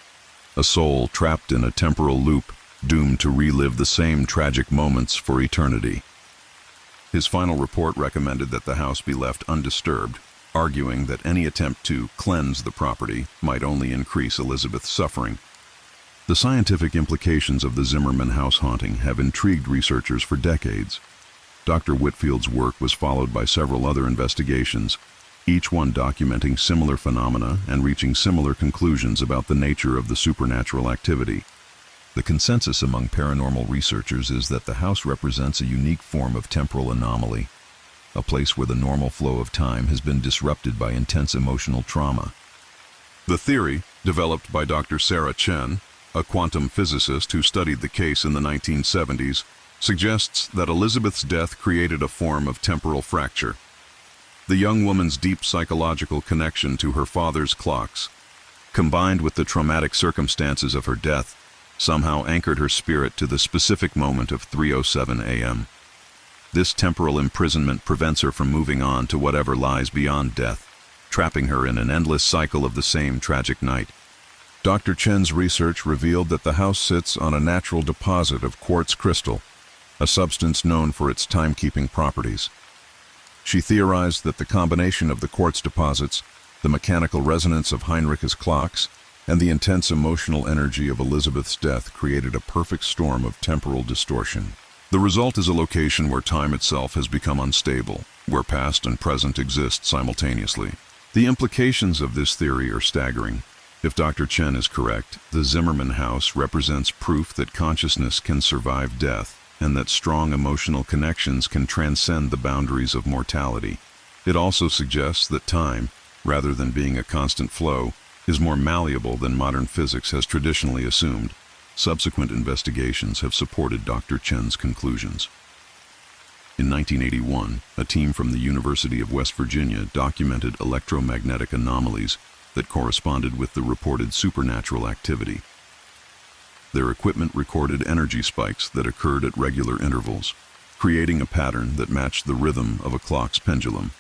a soul trapped in a temporal loop, doomed to relive the same tragic moments for eternity. His final report recommended that the house be left undisturbed, arguing that any attempt to cleanse the property might only increase Elizabeth's suffering. The scientific implications of the Zimmerman house haunting have intrigued researchers for decades. Dr. Whitfield's work was followed by several other investigations, each one documenting similar phenomena and reaching similar conclusions about the nature of the supernatural activity. The consensus among paranormal researchers is that the house represents a unique form of temporal anomaly, a place where the normal flow of time has been disrupted by intense emotional trauma. The theory, developed by Dr. Sarah Chen, a quantum physicist who studied the case in the 1970s, suggests that Elizabeth's death created a form of temporal fracture. The young woman's deep psychological connection to her father's clocks, combined with the traumatic circumstances of her death, somehow anchored her spirit to the specific moment of 3:07 a.m. This temporal imprisonment prevents her from moving on to whatever lies beyond death, trapping her in an endless cycle of the same tragic night. Dr. Chen's research revealed that the house sits on a natural deposit of quartz crystal, a substance known for its timekeeping properties. She theorized that the combination of the quartz deposits, the mechanical resonance of Heinrich's clocks, and the intense emotional energy of Elizabeth's death created a perfect storm of temporal distortion. The result is a location where time itself has become unstable, where past and present exist simultaneously. The implications of this theory are staggering. If Dr. Chen is correct, the Zimmerman house represents proof that consciousness can survive death and that strong emotional connections can transcend the boundaries of mortality. It also suggests that time, rather than being a constant flow, is more malleable than modern physics has traditionally assumed. Subsequent investigations have supported Dr. Chen's conclusions. In 1981, a team from the University of West Virginia documented electromagnetic anomalies that corresponded with the reported supernatural activity. Their equipment recorded energy spikes that occurred at regular intervals, creating a pattern that matched the rhythm of a clock's pendulum.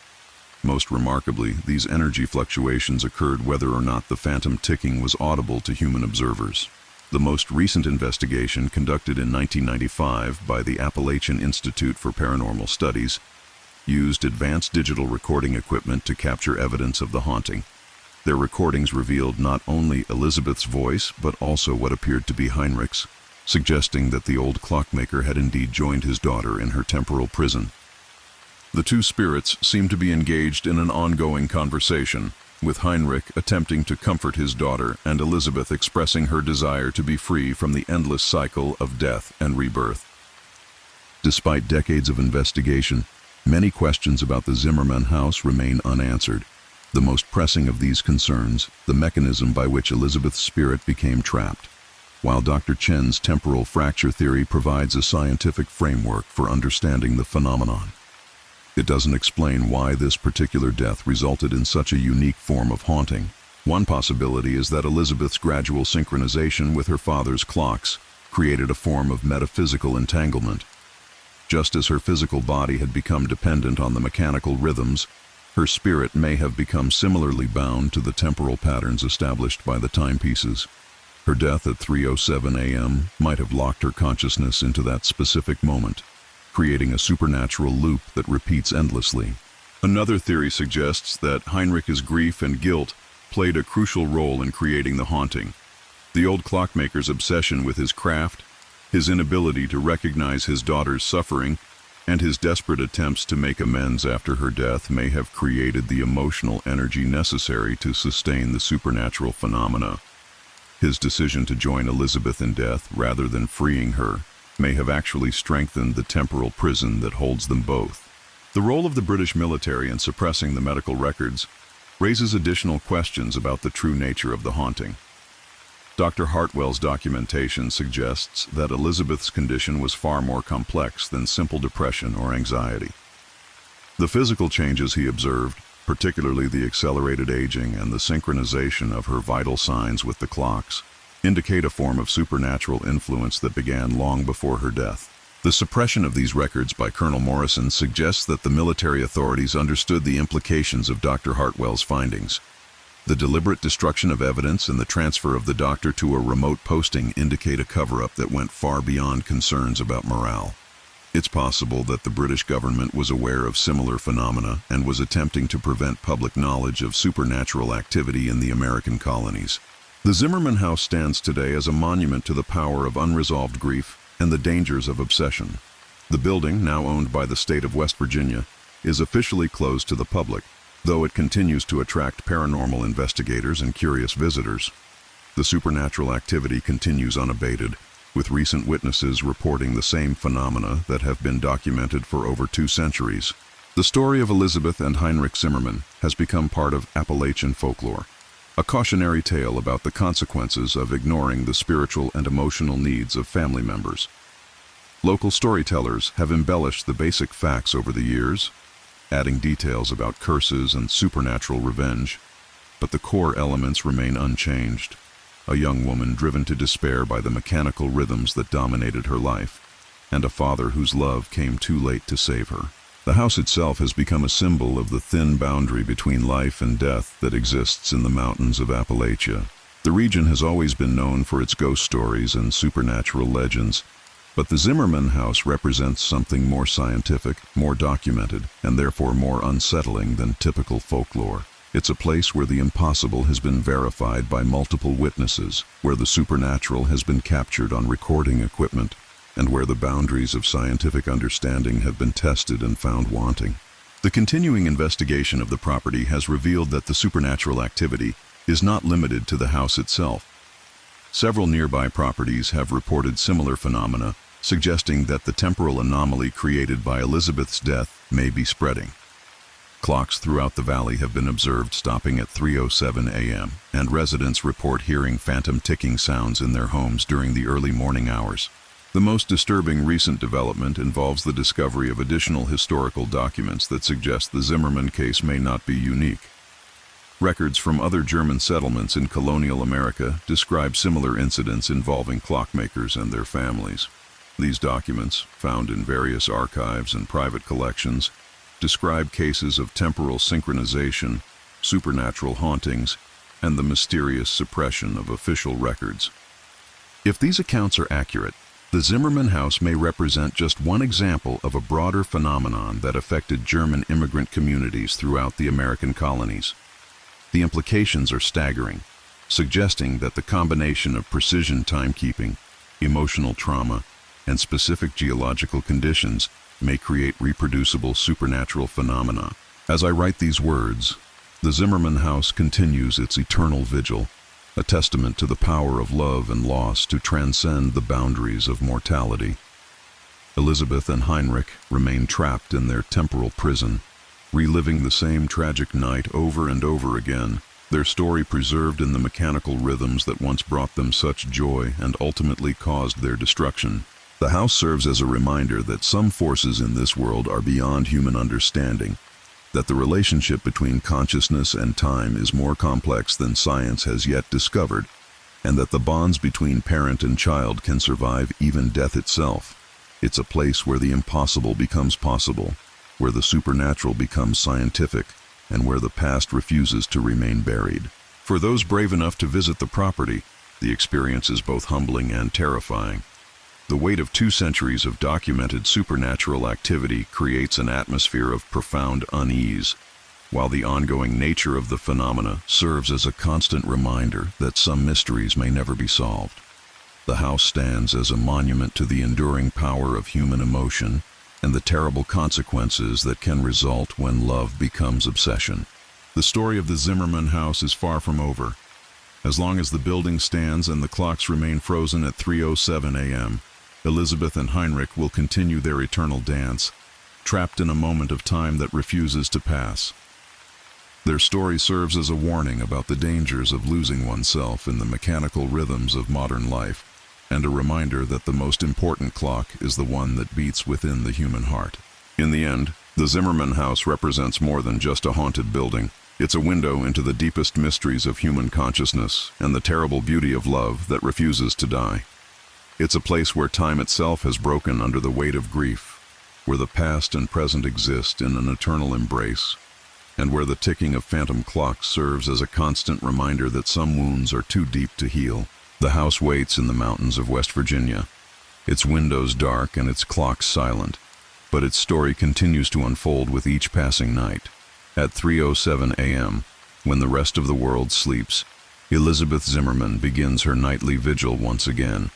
Most remarkably, these energy fluctuations occurred whether or not the phantom ticking was audible to human observers. The most recent investigation, conducted in 1995 by the Appalachian Institute for Paranormal Studies, used advanced digital recording equipment to capture evidence of the haunting. Their recordings revealed not only Elizabeth's voice, but also what appeared to be Heinrich's, suggesting that the old clockmaker had indeed joined his daughter in her temporal prison. The two spirits seemed to be engaged in an ongoing conversation, with Heinrich attempting to comfort his daughter and Elizabeth expressing her desire to be free from the endless cycle of death and rebirth. Despite decades of investigation, many questions about the Zimmerman house remain unanswered. The most pressing of these concerns, the mechanism by which Elizabeth's spirit became trapped. While Dr. Chen's temporal fracture theory provides a scientific framework for understanding the phenomenon, it doesn't explain why this particular death resulted in such a unique form of haunting. One possibility is that Elizabeth's gradual synchronization with her father's clocks created a form of metaphysical entanglement. Just as her physical body had become dependent on the mechanical rhythms, her spirit may have become similarly bound to the temporal patterns established by the timepieces. Her death at 3:07 a.m. might have locked her consciousness into that specific moment, creating a supernatural loop that repeats endlessly. Another theory suggests that Heinrich's grief and guilt played a crucial role in creating the haunting. The old clockmaker's obsession with his craft, his inability to recognize his daughter's suffering, and his desperate attempts to make amends after her death may have created the emotional energy necessary to sustain the supernatural phenomena. His decision to join Elizabeth in death rather than freeing her may have actually strengthened the temporal prison that holds them both. The role of the British military in suppressing the medical records raises additional questions about the true nature of the haunting. Dr. Hartwell's documentation suggests that Elizabeth's condition was far more complex than simple depression or anxiety. The physical changes he observed, particularly the accelerated aging and the synchronization of her vital signs with the clocks, indicate a form of supernatural influence that began long before her death. The suppression of these records by Colonel Morrison suggests that the military authorities understood the implications of Dr. Hartwell's findings. The deliberate destruction of evidence and the transfer of the doctor to a remote posting indicate a cover-up that went far beyond concerns about morale. It's possible that the British government was aware of similar phenomena and was attempting to prevent public knowledge of supernatural activity in the American colonies. The Zimmerman house stands today as a monument to the power of unresolved grief and the dangers of obsession. The building, now owned by the state of West Virginia, is officially closed to the public, though it continues to attract paranormal investigators and curious visitors. The supernatural activity continues unabated, with recent witnesses reporting the same phenomena that have been documented for over 2 centuries. The story of Elizabeth and Heinrich Zimmerman has become part of Appalachian folklore, a cautionary tale about the consequences of ignoring the spiritual and emotional needs of family members. Local storytellers have embellished the basic facts over the years, adding details about curses and supernatural revenge, but the core elements remain unchanged. A young woman driven to despair by the mechanical rhythms that dominated her life, and a father whose love came too late to save her. The house itself has become a symbol of the thin boundary between life and death that exists in the mountains of Appalachia. The region has always been known for its ghost stories and supernatural legends, but the Zimmerman house represents something more scientific, more documented, and therefore more unsettling than typical folklore. It's a place where the impossible has been verified by multiple witnesses, where the supernatural has been captured on recording equipment, and where the boundaries of scientific understanding have been tested and found wanting. The continuing investigation of the property has revealed that the supernatural activity is not limited to the house itself. Several nearby properties have reported similar phenomena, suggesting that the temporal anomaly created by Elizabeth's death may be spreading. Clocks throughout the valley have been observed stopping at 3:07 a.m., and residents report hearing phantom ticking sounds in their homes during the early morning hours. The most disturbing recent development involves the discovery of additional historical documents that suggest the Zimmermann case may not be unique. Records from other German settlements in colonial America describe similar incidents involving clockmakers and their families. These documents, found in various archives and private collections, describe cases of temporal synchronization, supernatural hauntings, and the mysterious suppression of official records. If these accounts are accurate, the Zimmermann house may represent just one example of a broader phenomenon that affected German immigrant communities throughout the American colonies. The implications are staggering, suggesting that the combination of precision timekeeping, emotional trauma, and specific geological conditions may create reproducible supernatural phenomena. As I write these words, the Zimmermann house continues its eternal vigil, a testament to the power of love and loss to transcend the boundaries of mortality. Elizabeth and Heinrich remain trapped in their temporal prison, reliving the same tragic night over and over again, their story preserved in the mechanical rhythms that once brought them such joy and ultimately caused their destruction. The house serves as a reminder that some forces in this world are beyond human understanding, that the relationship between consciousness and time is more complex than science has yet discovered, and that the bonds between parent and child can survive even death itself. It's a place where the impossible becomes possible, where the supernatural becomes scientific, and where the past refuses to remain buried. For those brave enough to visit the property, the experience is both humbling and terrifying. The weight of 2 centuries of documented supernatural activity creates an atmosphere of profound unease, while the ongoing nature of the phenomena serves as a constant reminder that some mysteries may never be solved. The house stands as a monument to the enduring power of human emotion and the terrible consequences that can result when love becomes obsession. The story of the Zimmermann house is far from over. As long as the building stands and the clocks remain frozen at 3:07 a.m., Elizabeth and Heinrich will continue their eternal dance, trapped in a moment of time that refuses to pass. Their story serves as a warning about the dangers of losing oneself in the mechanical rhythms of modern life, and a reminder that the most important clock is the one that beats within the human heart. In the end, the Zimmermann house represents more than just a haunted building. It's a window into the deepest mysteries of human consciousness and the terrible beauty of love that refuses to die. It's a place where time itself has broken under the weight of grief, where the past and present exist in an eternal embrace, and where the ticking of phantom clocks serves as a constant reminder that some wounds are too deep to heal. The house waits in the mountains of West Virginia, its windows dark and its clocks silent, but its story continues to unfold with each passing night. At 3:07 a.m., when the rest of the world sleeps, Elizabeth Zimmermann begins her nightly vigil once again,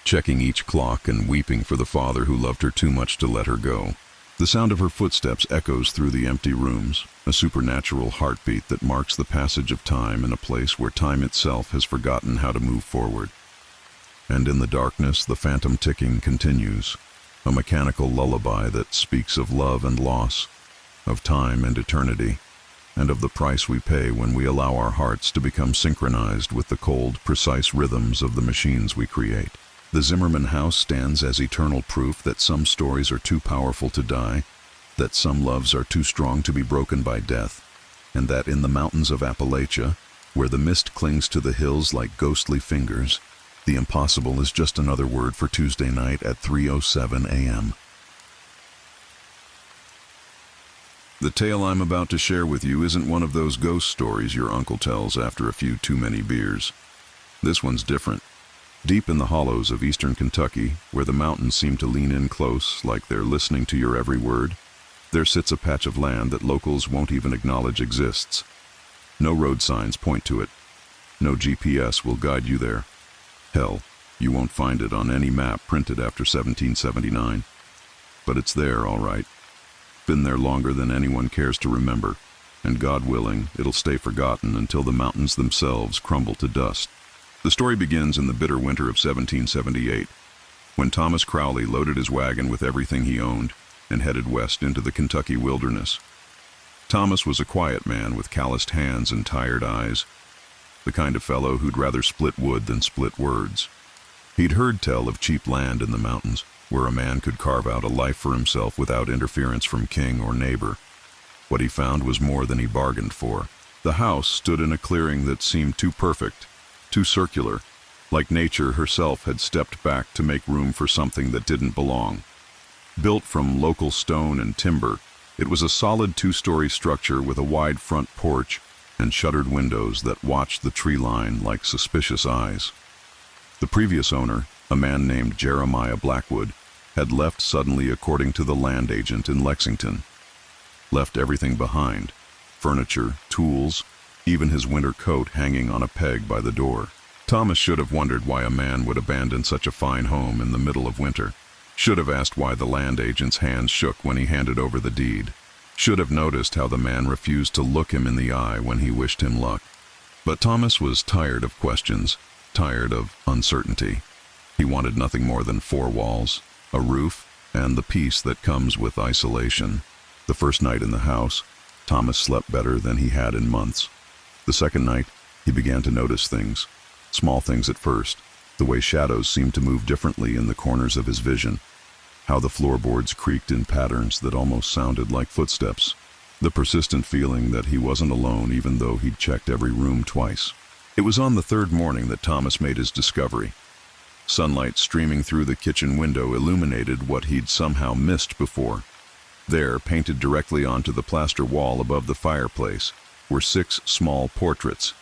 checking each clock and weeping for the father who loved her too much to let her go. The sound of her footsteps echoes through the empty rooms, a supernatural heartbeat that marks the passage of time in a place where time itself has forgotten how to move forward. And in the darkness, the phantom ticking continues, a mechanical lullaby that speaks of love and loss, of time and eternity, and of the price we pay when we allow our hearts to become synchronized with the cold, precise rhythms of the machines we create. The Zimmermann house stands as eternal proof that some stories are too powerful to die, that some loves are too strong to be broken by death, and that in the mountains of Appalachia, where the mist clings to the hills like ghostly fingers, the impossible is just another word for Tuesday night at 3:07 a.m. The tale I'm about to share with you isn't one of those ghost stories your uncle tells after a few too many beers. This one's different. Deep in the hollows of eastern Kentucky, where the mountains seem to lean in close like they're listening to your every word, there sits a patch of land that locals won't even acknowledge exists. No road signs point to it. No GPS will guide you there. Hell, you won't find it on any map printed after 1779. But it's there, all right. Been there longer than anyone cares to remember, and God willing, it'll stay forgotten until the mountains themselves crumble to dust. The story begins in the bitter winter of 1778, when Thomas Crowley loaded his wagon with everything he owned and headed west into the Kentucky wilderness. Thomas was a quiet man with calloused hands and tired eyes, the kind of fellow who'd rather split wood than split words. He'd heard tell of cheap land in the mountains, where a man could carve out a life for himself without interference from king or neighbor. What he found was more than he bargained for. The house stood in a clearing that seemed too perfect, too circular, like nature herself had stepped back to make room for something that didn't belong. Built from local stone and timber, it was a solid two-story structure with a wide front porch and shuttered windows that watched the tree line like suspicious eyes. The previous owner, a man named Jeremiah Blackwood, had left suddenly according to the land agent in Lexington. Left everything behind: furniture, tools, even his winter coat hanging on a peg by the door. Thomas should have wondered why a man would abandon such a fine home in the middle of winter. Should have asked why the land agent's hands shook when he handed over the deed. Should have noticed how the man refused to look him in the eye when he wished him luck. But Thomas was tired of questions, tired of uncertainty. He wanted nothing more than four walls, a roof, and the peace that comes with isolation. The first night in the house, Thomas slept better than he had in months. The second night, he began to notice things. Small things at first, the way shadows seemed to move differently in the corners of his vision, how the floorboards creaked in patterns that almost sounded like footsteps, the persistent feeling that he wasn't alone even though he'd checked every room twice. It was on the third morning that Thomas made his discovery. Sunlight streaming through the kitchen window illuminated what he'd somehow missed before. There, painted directly onto the plaster wall above the fireplace, were 6 small portraits.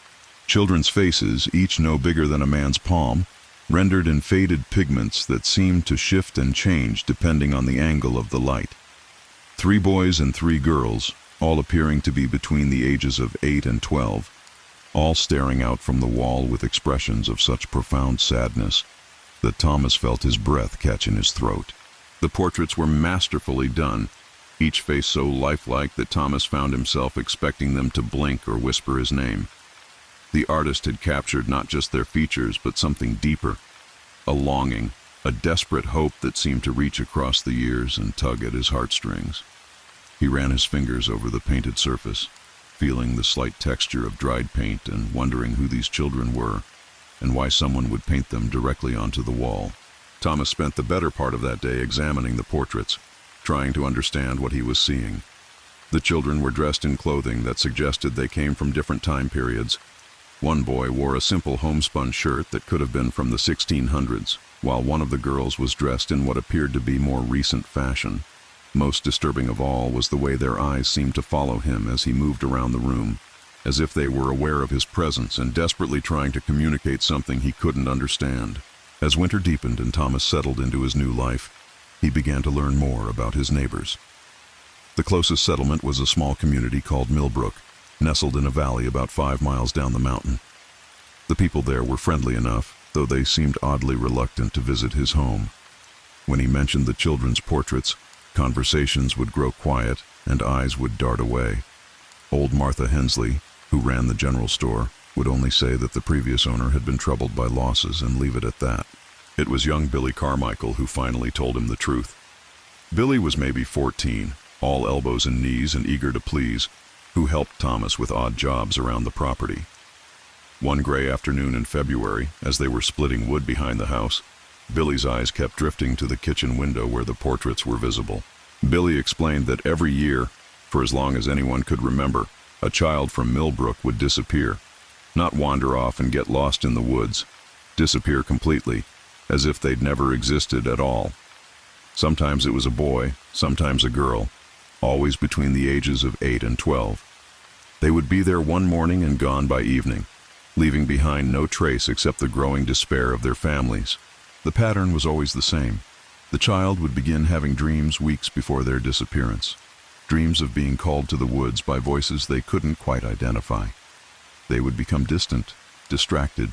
Children's faces, each no bigger than a man's palm, rendered in faded pigments that seemed to shift and change depending on the angle of the light. 3 boys and 3 girls, all appearing to be between the ages of 8 and 12, all staring out from the wall with expressions of such profound sadness that Thomas felt his breath catch in his throat. The portraits were masterfully done, each face so lifelike that Thomas found himself expecting them to blink or whisper his name. The artist had captured not just their features, but something deeper, a longing, a desperate hope that seemed to reach across the years and tug at his heartstrings. He ran his fingers over the painted surface, feeling the slight texture of dried paint and wondering who these children were and why someone would paint them directly onto the wall. Thomas spent the better part of that day examining the portraits, trying to understand what he was seeing. The children were dressed in clothing that suggested they came from different time periods. One boy wore a simple homespun shirt that could have been from the 1600s, while one of the girls was dressed in what appeared to be more recent fashion. Most disturbing of all was the way their eyes seemed to follow him as he moved around the room, as if they were aware of his presence and desperately trying to communicate something he couldn't understand. As winter deepened and Thomas settled into his new life, he began to learn more about his neighbors. The closest settlement was a small community called Millbrook, nestled in a valley about 5 miles down the mountain. The people there were friendly enough, though they seemed oddly reluctant to visit his home. When he mentioned the children's portraits, conversations would grow quiet and eyes would dart away. Old Martha Hensley, who ran the general store, would only say that the previous owner had been troubled by losses and leave it at that. It was young Billy Carmichael who finally told him the truth. Billy was maybe 14, all elbows and knees and eager to please, who helped Thomas with odd jobs around the property. One gray afternoon in February, as they were splitting wood behind the house, Billy's eyes kept drifting to the kitchen window where the portraits were visible. Billy explained that every year, for as long as anyone could remember, a child from Millbrook would disappear. Not wander off and get lost in the woods, disappear completely, as if they'd never existed at all. Sometimes it was a boy, sometimes a girl, always between the ages of 8 and 12. They would be there one morning and gone by evening, leaving behind no trace except the growing despair of their families. The pattern was always the same. The child would begin having dreams weeks before their disappearance, dreams of being called to the woods by voices they couldn't quite identify. They would become distant, distracted,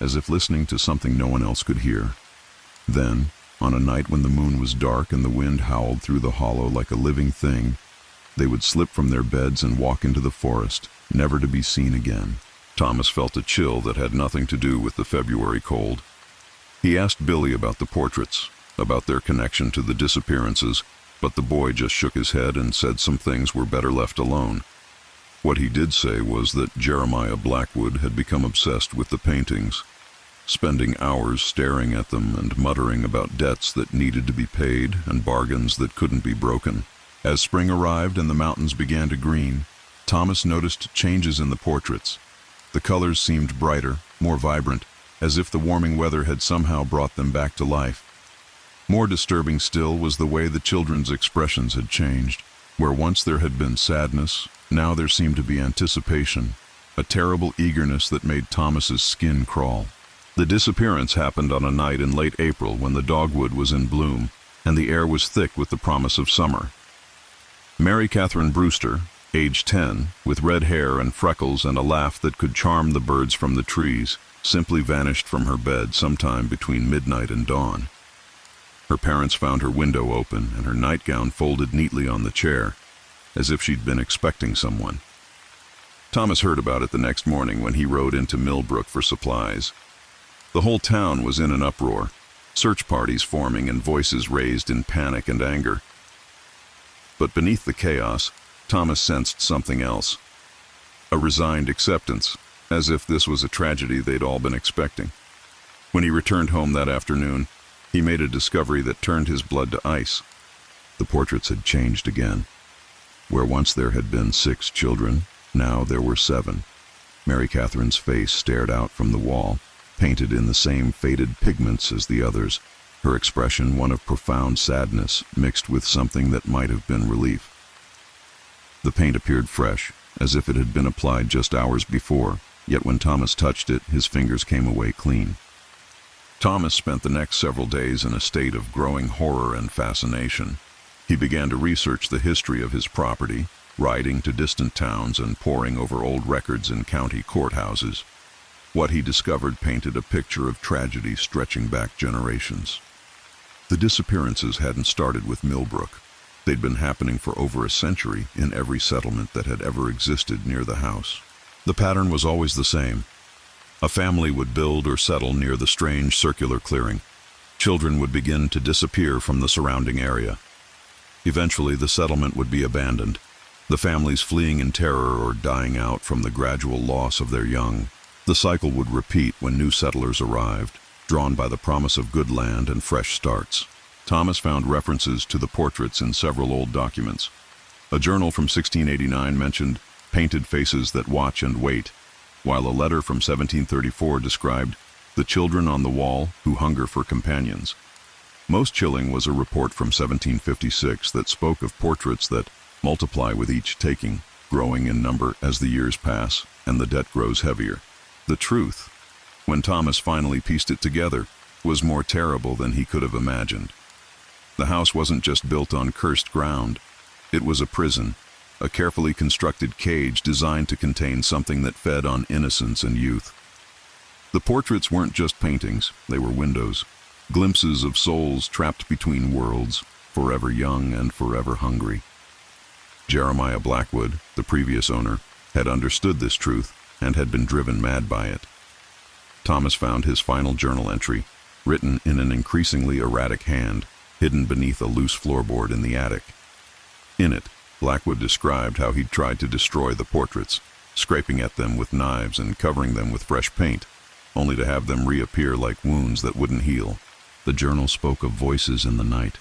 as if listening to something no one else could hear. Then, on a night when the moon was dark and the wind howled through the hollow like a living thing, they would slip from their beds and walk into the forest, never to be seen again. Thomas felt a chill that had nothing to do with the February cold. He asked Billy about the portraits, about their connection to the disappearances, but the boy just shook his head and said some things were better left alone. What he did say was that Jeremiah Blackwood had become obsessed with the paintings, spending hours staring at them and muttering about debts that needed to be paid and bargains that couldn't be broken. As spring arrived and the mountains began to green, Thomas noticed changes in the portraits. The colors seemed brighter, more vibrant, as if the warming weather had somehow brought them back to life. More disturbing still was the way the children's expressions had changed. Where once there had been sadness, now there seemed to be anticipation, a terrible eagerness that made Thomas's skin crawl. The disappearance happened on a night in late April when the dogwood was in bloom and the air was thick with the promise of summer. Mary Catherine Brewster, age 10, with red hair and freckles and a laugh that could charm the birds from the trees, simply vanished from her bed sometime between midnight and dawn. Her parents found her window open and her nightgown folded neatly on the chair, as if she'd been expecting someone. Thomas heard about it the next morning when he rode into Millbrook for supplies. The whole town was in an uproar, search parties forming and voices raised in panic and anger. But beneath the chaos, Thomas sensed something else. A resigned acceptance, as if this was a tragedy they'd all been expecting. When he returned home that afternoon, he made a discovery that turned his blood to ice. The portraits had changed again. Where once there had been 6 children, now there were 7. Mary Catherine's face stared out from the wall, painted in the same faded pigments as the others, her expression one of profound sadness mixed with something that might have been relief. The paint appeared fresh, as if it had been applied just hours before, yet when Thomas touched it, his fingers came away clean. Thomas spent the next several days in a state of growing horror and fascination. He began to research the history of his property, riding to distant towns and poring over old records in county courthouses. What he discovered painted a picture of tragedy stretching back generations. The disappearances hadn't started with Millbrook. They'd been happening for over a century in every settlement that had ever existed near the house. The pattern was always the same. A family would build or settle near the strange circular clearing. Children would begin to disappear from the surrounding area. Eventually, the settlement would be abandoned, the families fleeing in terror or dying out from the gradual loss of their young. The cycle would repeat when new settlers arrived, drawn by the promise of good land and fresh starts. Thomas found references to the portraits in several old documents. A journal from 1689 mentioned painted faces that watch and wait, while a letter from 1734 described the children on the wall who hunger for companions. Most chilling was a report from 1756 that spoke of portraits that multiply with each taking, growing in number as the years pass and the debt grows heavier. The truth, when Thomas finally pieced it together, was more terrible than he could have imagined. The house wasn't just built on cursed ground. It was a prison, a carefully constructed cage designed to contain something that fed on innocence and youth. The portraits weren't just paintings, they were windows, glimpses of souls trapped between worlds, forever young and forever hungry. Jeremiah Blackwood, the previous owner, had understood this truth and had been driven mad by it. Thomas found his final journal entry, written in an increasingly erratic hand, hidden beneath a loose floorboard in the attic. In it, Blackwood described how he'd tried to destroy the portraits, scraping at them with knives and covering them with fresh paint, only to have them reappear like wounds that wouldn't heal. The journal spoke of voices in the night,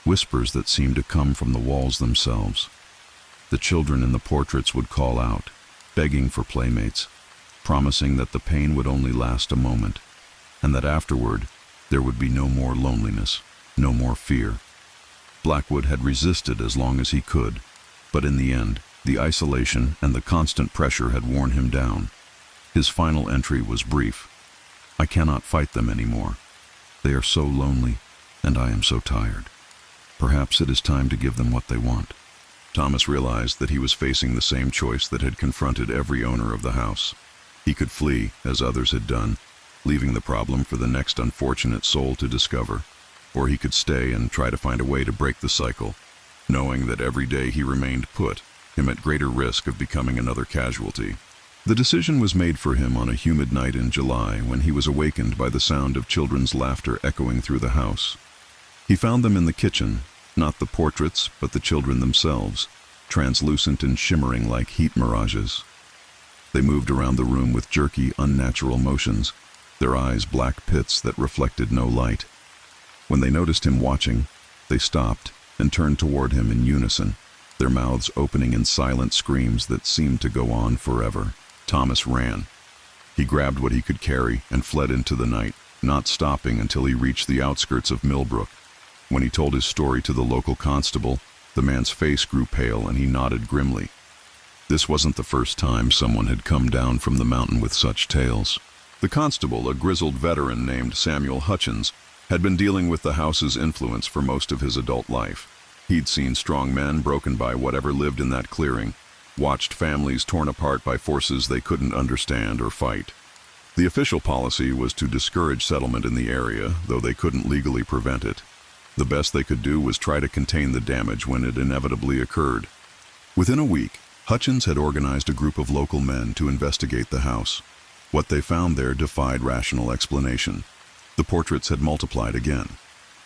whispers that seemed to come from the walls themselves. The children in the portraits would call out, begging for playmates, promising that the pain would only last a moment, and that afterward there would be no more loneliness, no more fear. Blackwood had resisted as long as he could, but in the end, the isolation and the constant pressure had worn him down. His final entry was brief. "I cannot fight them anymore. They are so lonely, and I am so tired. Perhaps it is time to give them what they want." Thomas realized that he was facing the same choice that had confronted every owner of the house. He could flee, as others had done, leaving the problem for the next unfortunate soul to discover, or he could stay and try to find a way to break the cycle, knowing that every day he remained put him at greater risk of becoming another casualty. The decision was made for him on a humid night in July when he was awakened by the sound of children's laughter echoing through the house. He found them in the kitchen, Not the portraits, but the children themselves, translucent and shimmering like heat mirages. They moved around the room with jerky, unnatural motions, their eyes black pits that reflected no light. When they noticed him watching, they stopped and turned toward him in unison, their mouths opening in silent screams that seemed to go on forever. Thomas ran. He grabbed what he could carry and fled into the night, not stopping until he reached the outskirts of Millbrook. When he told his story to the local constable, the man's face grew pale and he nodded grimly. This wasn't the first time someone had come down from the mountain with such tales. The constable, a grizzled veteran named Samuel Hutchins, had been dealing with the house's influence for most of his adult life. He'd seen strong men broken by whatever lived in that clearing, watched families torn apart by forces they couldn't understand or fight. The official policy was to discourage settlement in the area, though they couldn't legally prevent it. The best they could do was try to contain the damage when it inevitably occurred. Within a week, Hutchins had organized a group of local men to investigate the house. What they found there defied rational explanation. The portraits had multiplied again.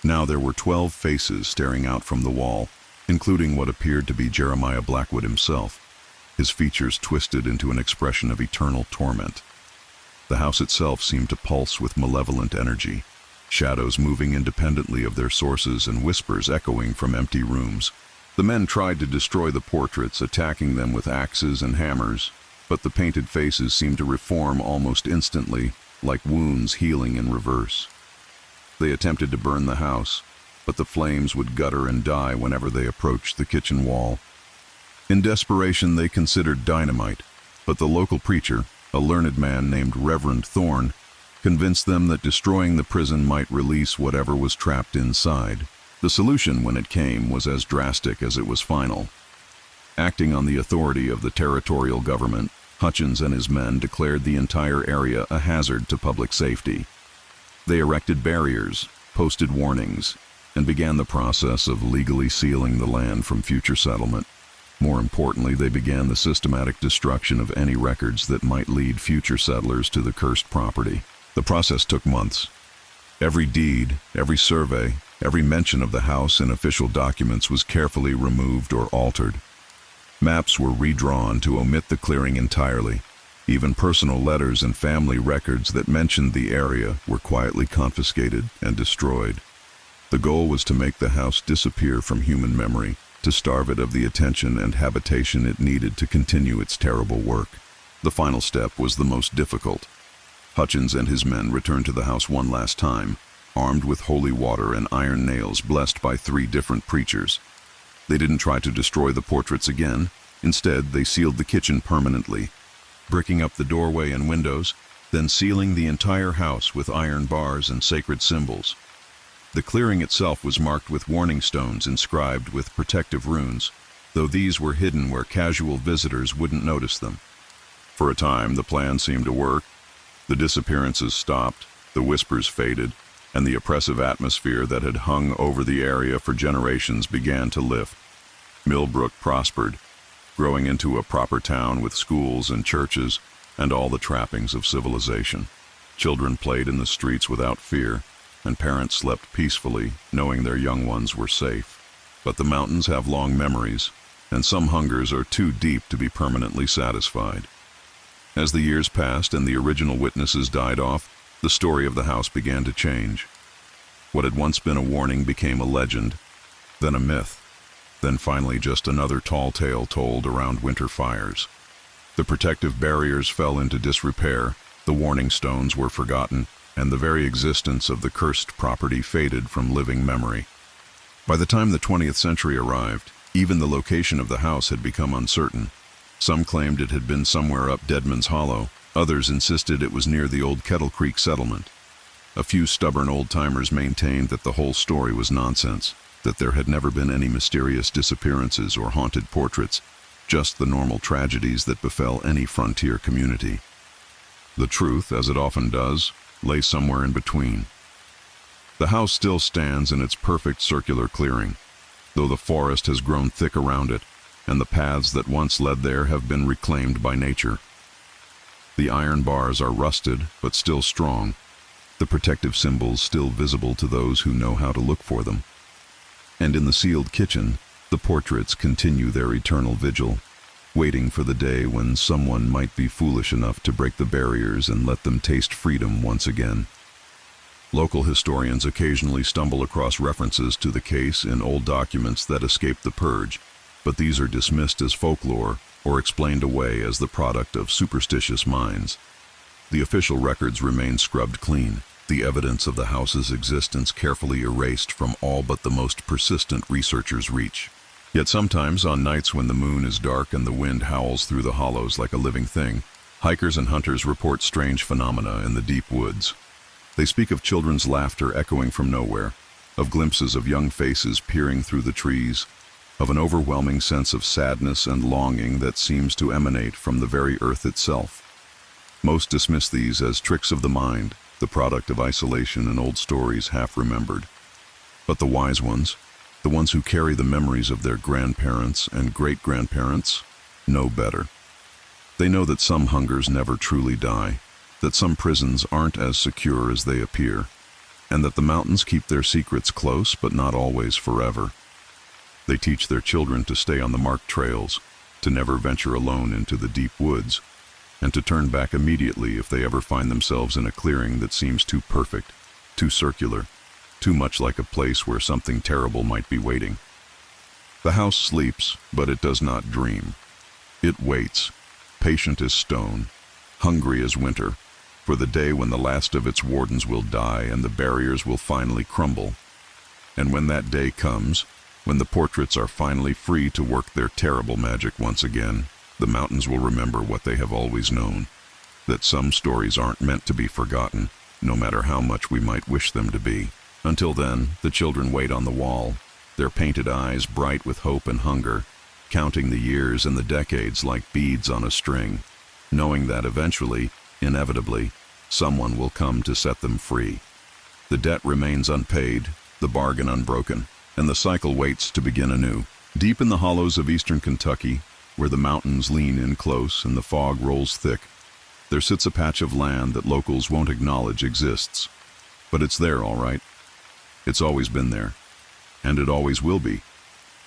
Now there were 12 faces staring out from the wall, including what appeared to be Jeremiah Blackwood himself, his features twisted into an expression of eternal torment. The house itself seemed to pulse with malevolent energy, shadows moving independently of their sources and whispers echoing from empty rooms. The men tried to destroy the portraits, attacking them with axes and hammers, but the painted faces seemed to reform almost instantly, like wounds healing in reverse. They attempted to burn the house, but the flames would gutter and die whenever they approached the kitchen wall. In desperation, they considered dynamite, but the local preacher, a learned man named Reverend Thorne, convinced them that destroying the prison might release whatever was trapped inside. The solution, when it came, was as drastic as it was final. Acting on the authority of the territorial government, Hutchins and his men declared the entire area a hazard to public safety. They erected barriers, posted warnings, and began the process of legally sealing the land from future settlement. More importantly, they began the systematic destruction of any records that might lead future settlers to the cursed property. The process took months. Every deed, every survey, every mention of the house in official documents was carefully removed or altered. Maps were redrawn to omit the clearing entirely. Even personal letters and family records that mentioned the area were quietly confiscated and destroyed. The goal was to make the house disappear from human memory, to starve it of the attention and habitation it needed to continue its terrible work. The final step was the most difficult. Hutchins and his men returned to the house one last time, armed with holy water and iron nails blessed by 3 different preachers. They didn't try to destroy the portraits again. Instead, they sealed the kitchen permanently, bricking up the doorway and windows, then sealing the entire house with iron bars and sacred symbols. The clearing itself was marked with warning stones inscribed with protective runes, though these were hidden where casual visitors wouldn't notice them. For a time, the plan seemed to work. The disappearances stopped, the whispers faded, and the oppressive atmosphere that had hung over the area for generations began to lift. Millbrook prospered, growing into a proper town with schools and churches and all the trappings of civilization. Children played in the streets without fear, and parents slept peacefully, knowing their young ones were safe. But the mountains have long memories, and some hungers are too deep to be permanently satisfied. As the years passed and the original witnesses died off, the story of the house began to change. What had once been a warning became a legend, then a myth, then finally just another tall tale told around winter fires. The protective barriers fell into disrepair, the warning stones were forgotten, and the very existence of the cursed property faded from living memory. By the time the 20th century arrived, even the location of the house had become uncertain. Some claimed it had been somewhere up Deadman's Hollow, others insisted it was near the old Kettle Creek settlement. A few stubborn old-timers maintained that the whole story was nonsense, that there had never been any mysterious disappearances or haunted portraits, just the normal tragedies that befell any frontier community. The truth, as it often does, lay somewhere in between. The house still stands in its perfect circular clearing, though the forest has grown thick around it, and the paths that once led there have been reclaimed by nature. The iron bars are rusted, but still strong, the protective symbols still visible to those who know how to look for them. And in the sealed kitchen, the portraits continue their eternal vigil, waiting for the day when someone might be foolish enough to break the barriers and let them taste freedom once again. Local historians occasionally stumble across references to the case in old documents that escaped the purge, but these are dismissed as folklore or explained away as the product of superstitious minds. The official records remain scrubbed clean, the evidence of the house's existence carefully erased from all but the most persistent researchers' reach. Yet sometimes, on nights when the moon is dark and the wind howls through the hollows like a living thing, hikers and hunters report strange phenomena in the deep woods. They speak of children's laughter echoing from nowhere, of glimpses of young faces peering through the trees, of an overwhelming sense of sadness and longing that seems to emanate from the very earth itself. Most dismiss these as tricks of the mind, the product of isolation and old stories half remembered. But the wise ones, the ones who carry the memories of their grandparents and great-grandparents, know better. They know that some hungers never truly die, that some prisons aren't as secure as they appear, and that the mountains keep their secrets close but not always forever. They teach their children to stay on the marked trails, to never venture alone into the deep woods, and to turn back immediately if they ever find themselves in a clearing that seems too perfect, too circular, too much like a place where something terrible might be waiting. The house sleeps, but it does not dream. It waits, patient as stone, hungry as winter, for the day when the last of its wardens will die and the barriers will finally crumble. And when that day comes, when the portraits are finally free to work their terrible magic once again, the mountains will remember what they have always known, that some stories aren't meant to be forgotten, no matter how much we might wish them to be. Until then, the children wait on the wall, their painted eyes bright with hope and hunger, counting the years and the decades like beads on a string, knowing that eventually, inevitably, someone will come to set them free. The debt remains unpaid, the bargain unbroken, and the cycle waits to begin anew. Deep in the hollows of eastern Kentucky, where the mountains lean in close and the fog rolls thick, there sits a patch of land that locals won't acknowledge exists. But it's there, all right. It's always been there, and it always will be,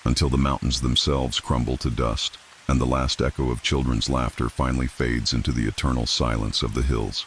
until the mountains themselves crumble to dust, and the last echo of children's laughter finally fades into the eternal silence of the hills.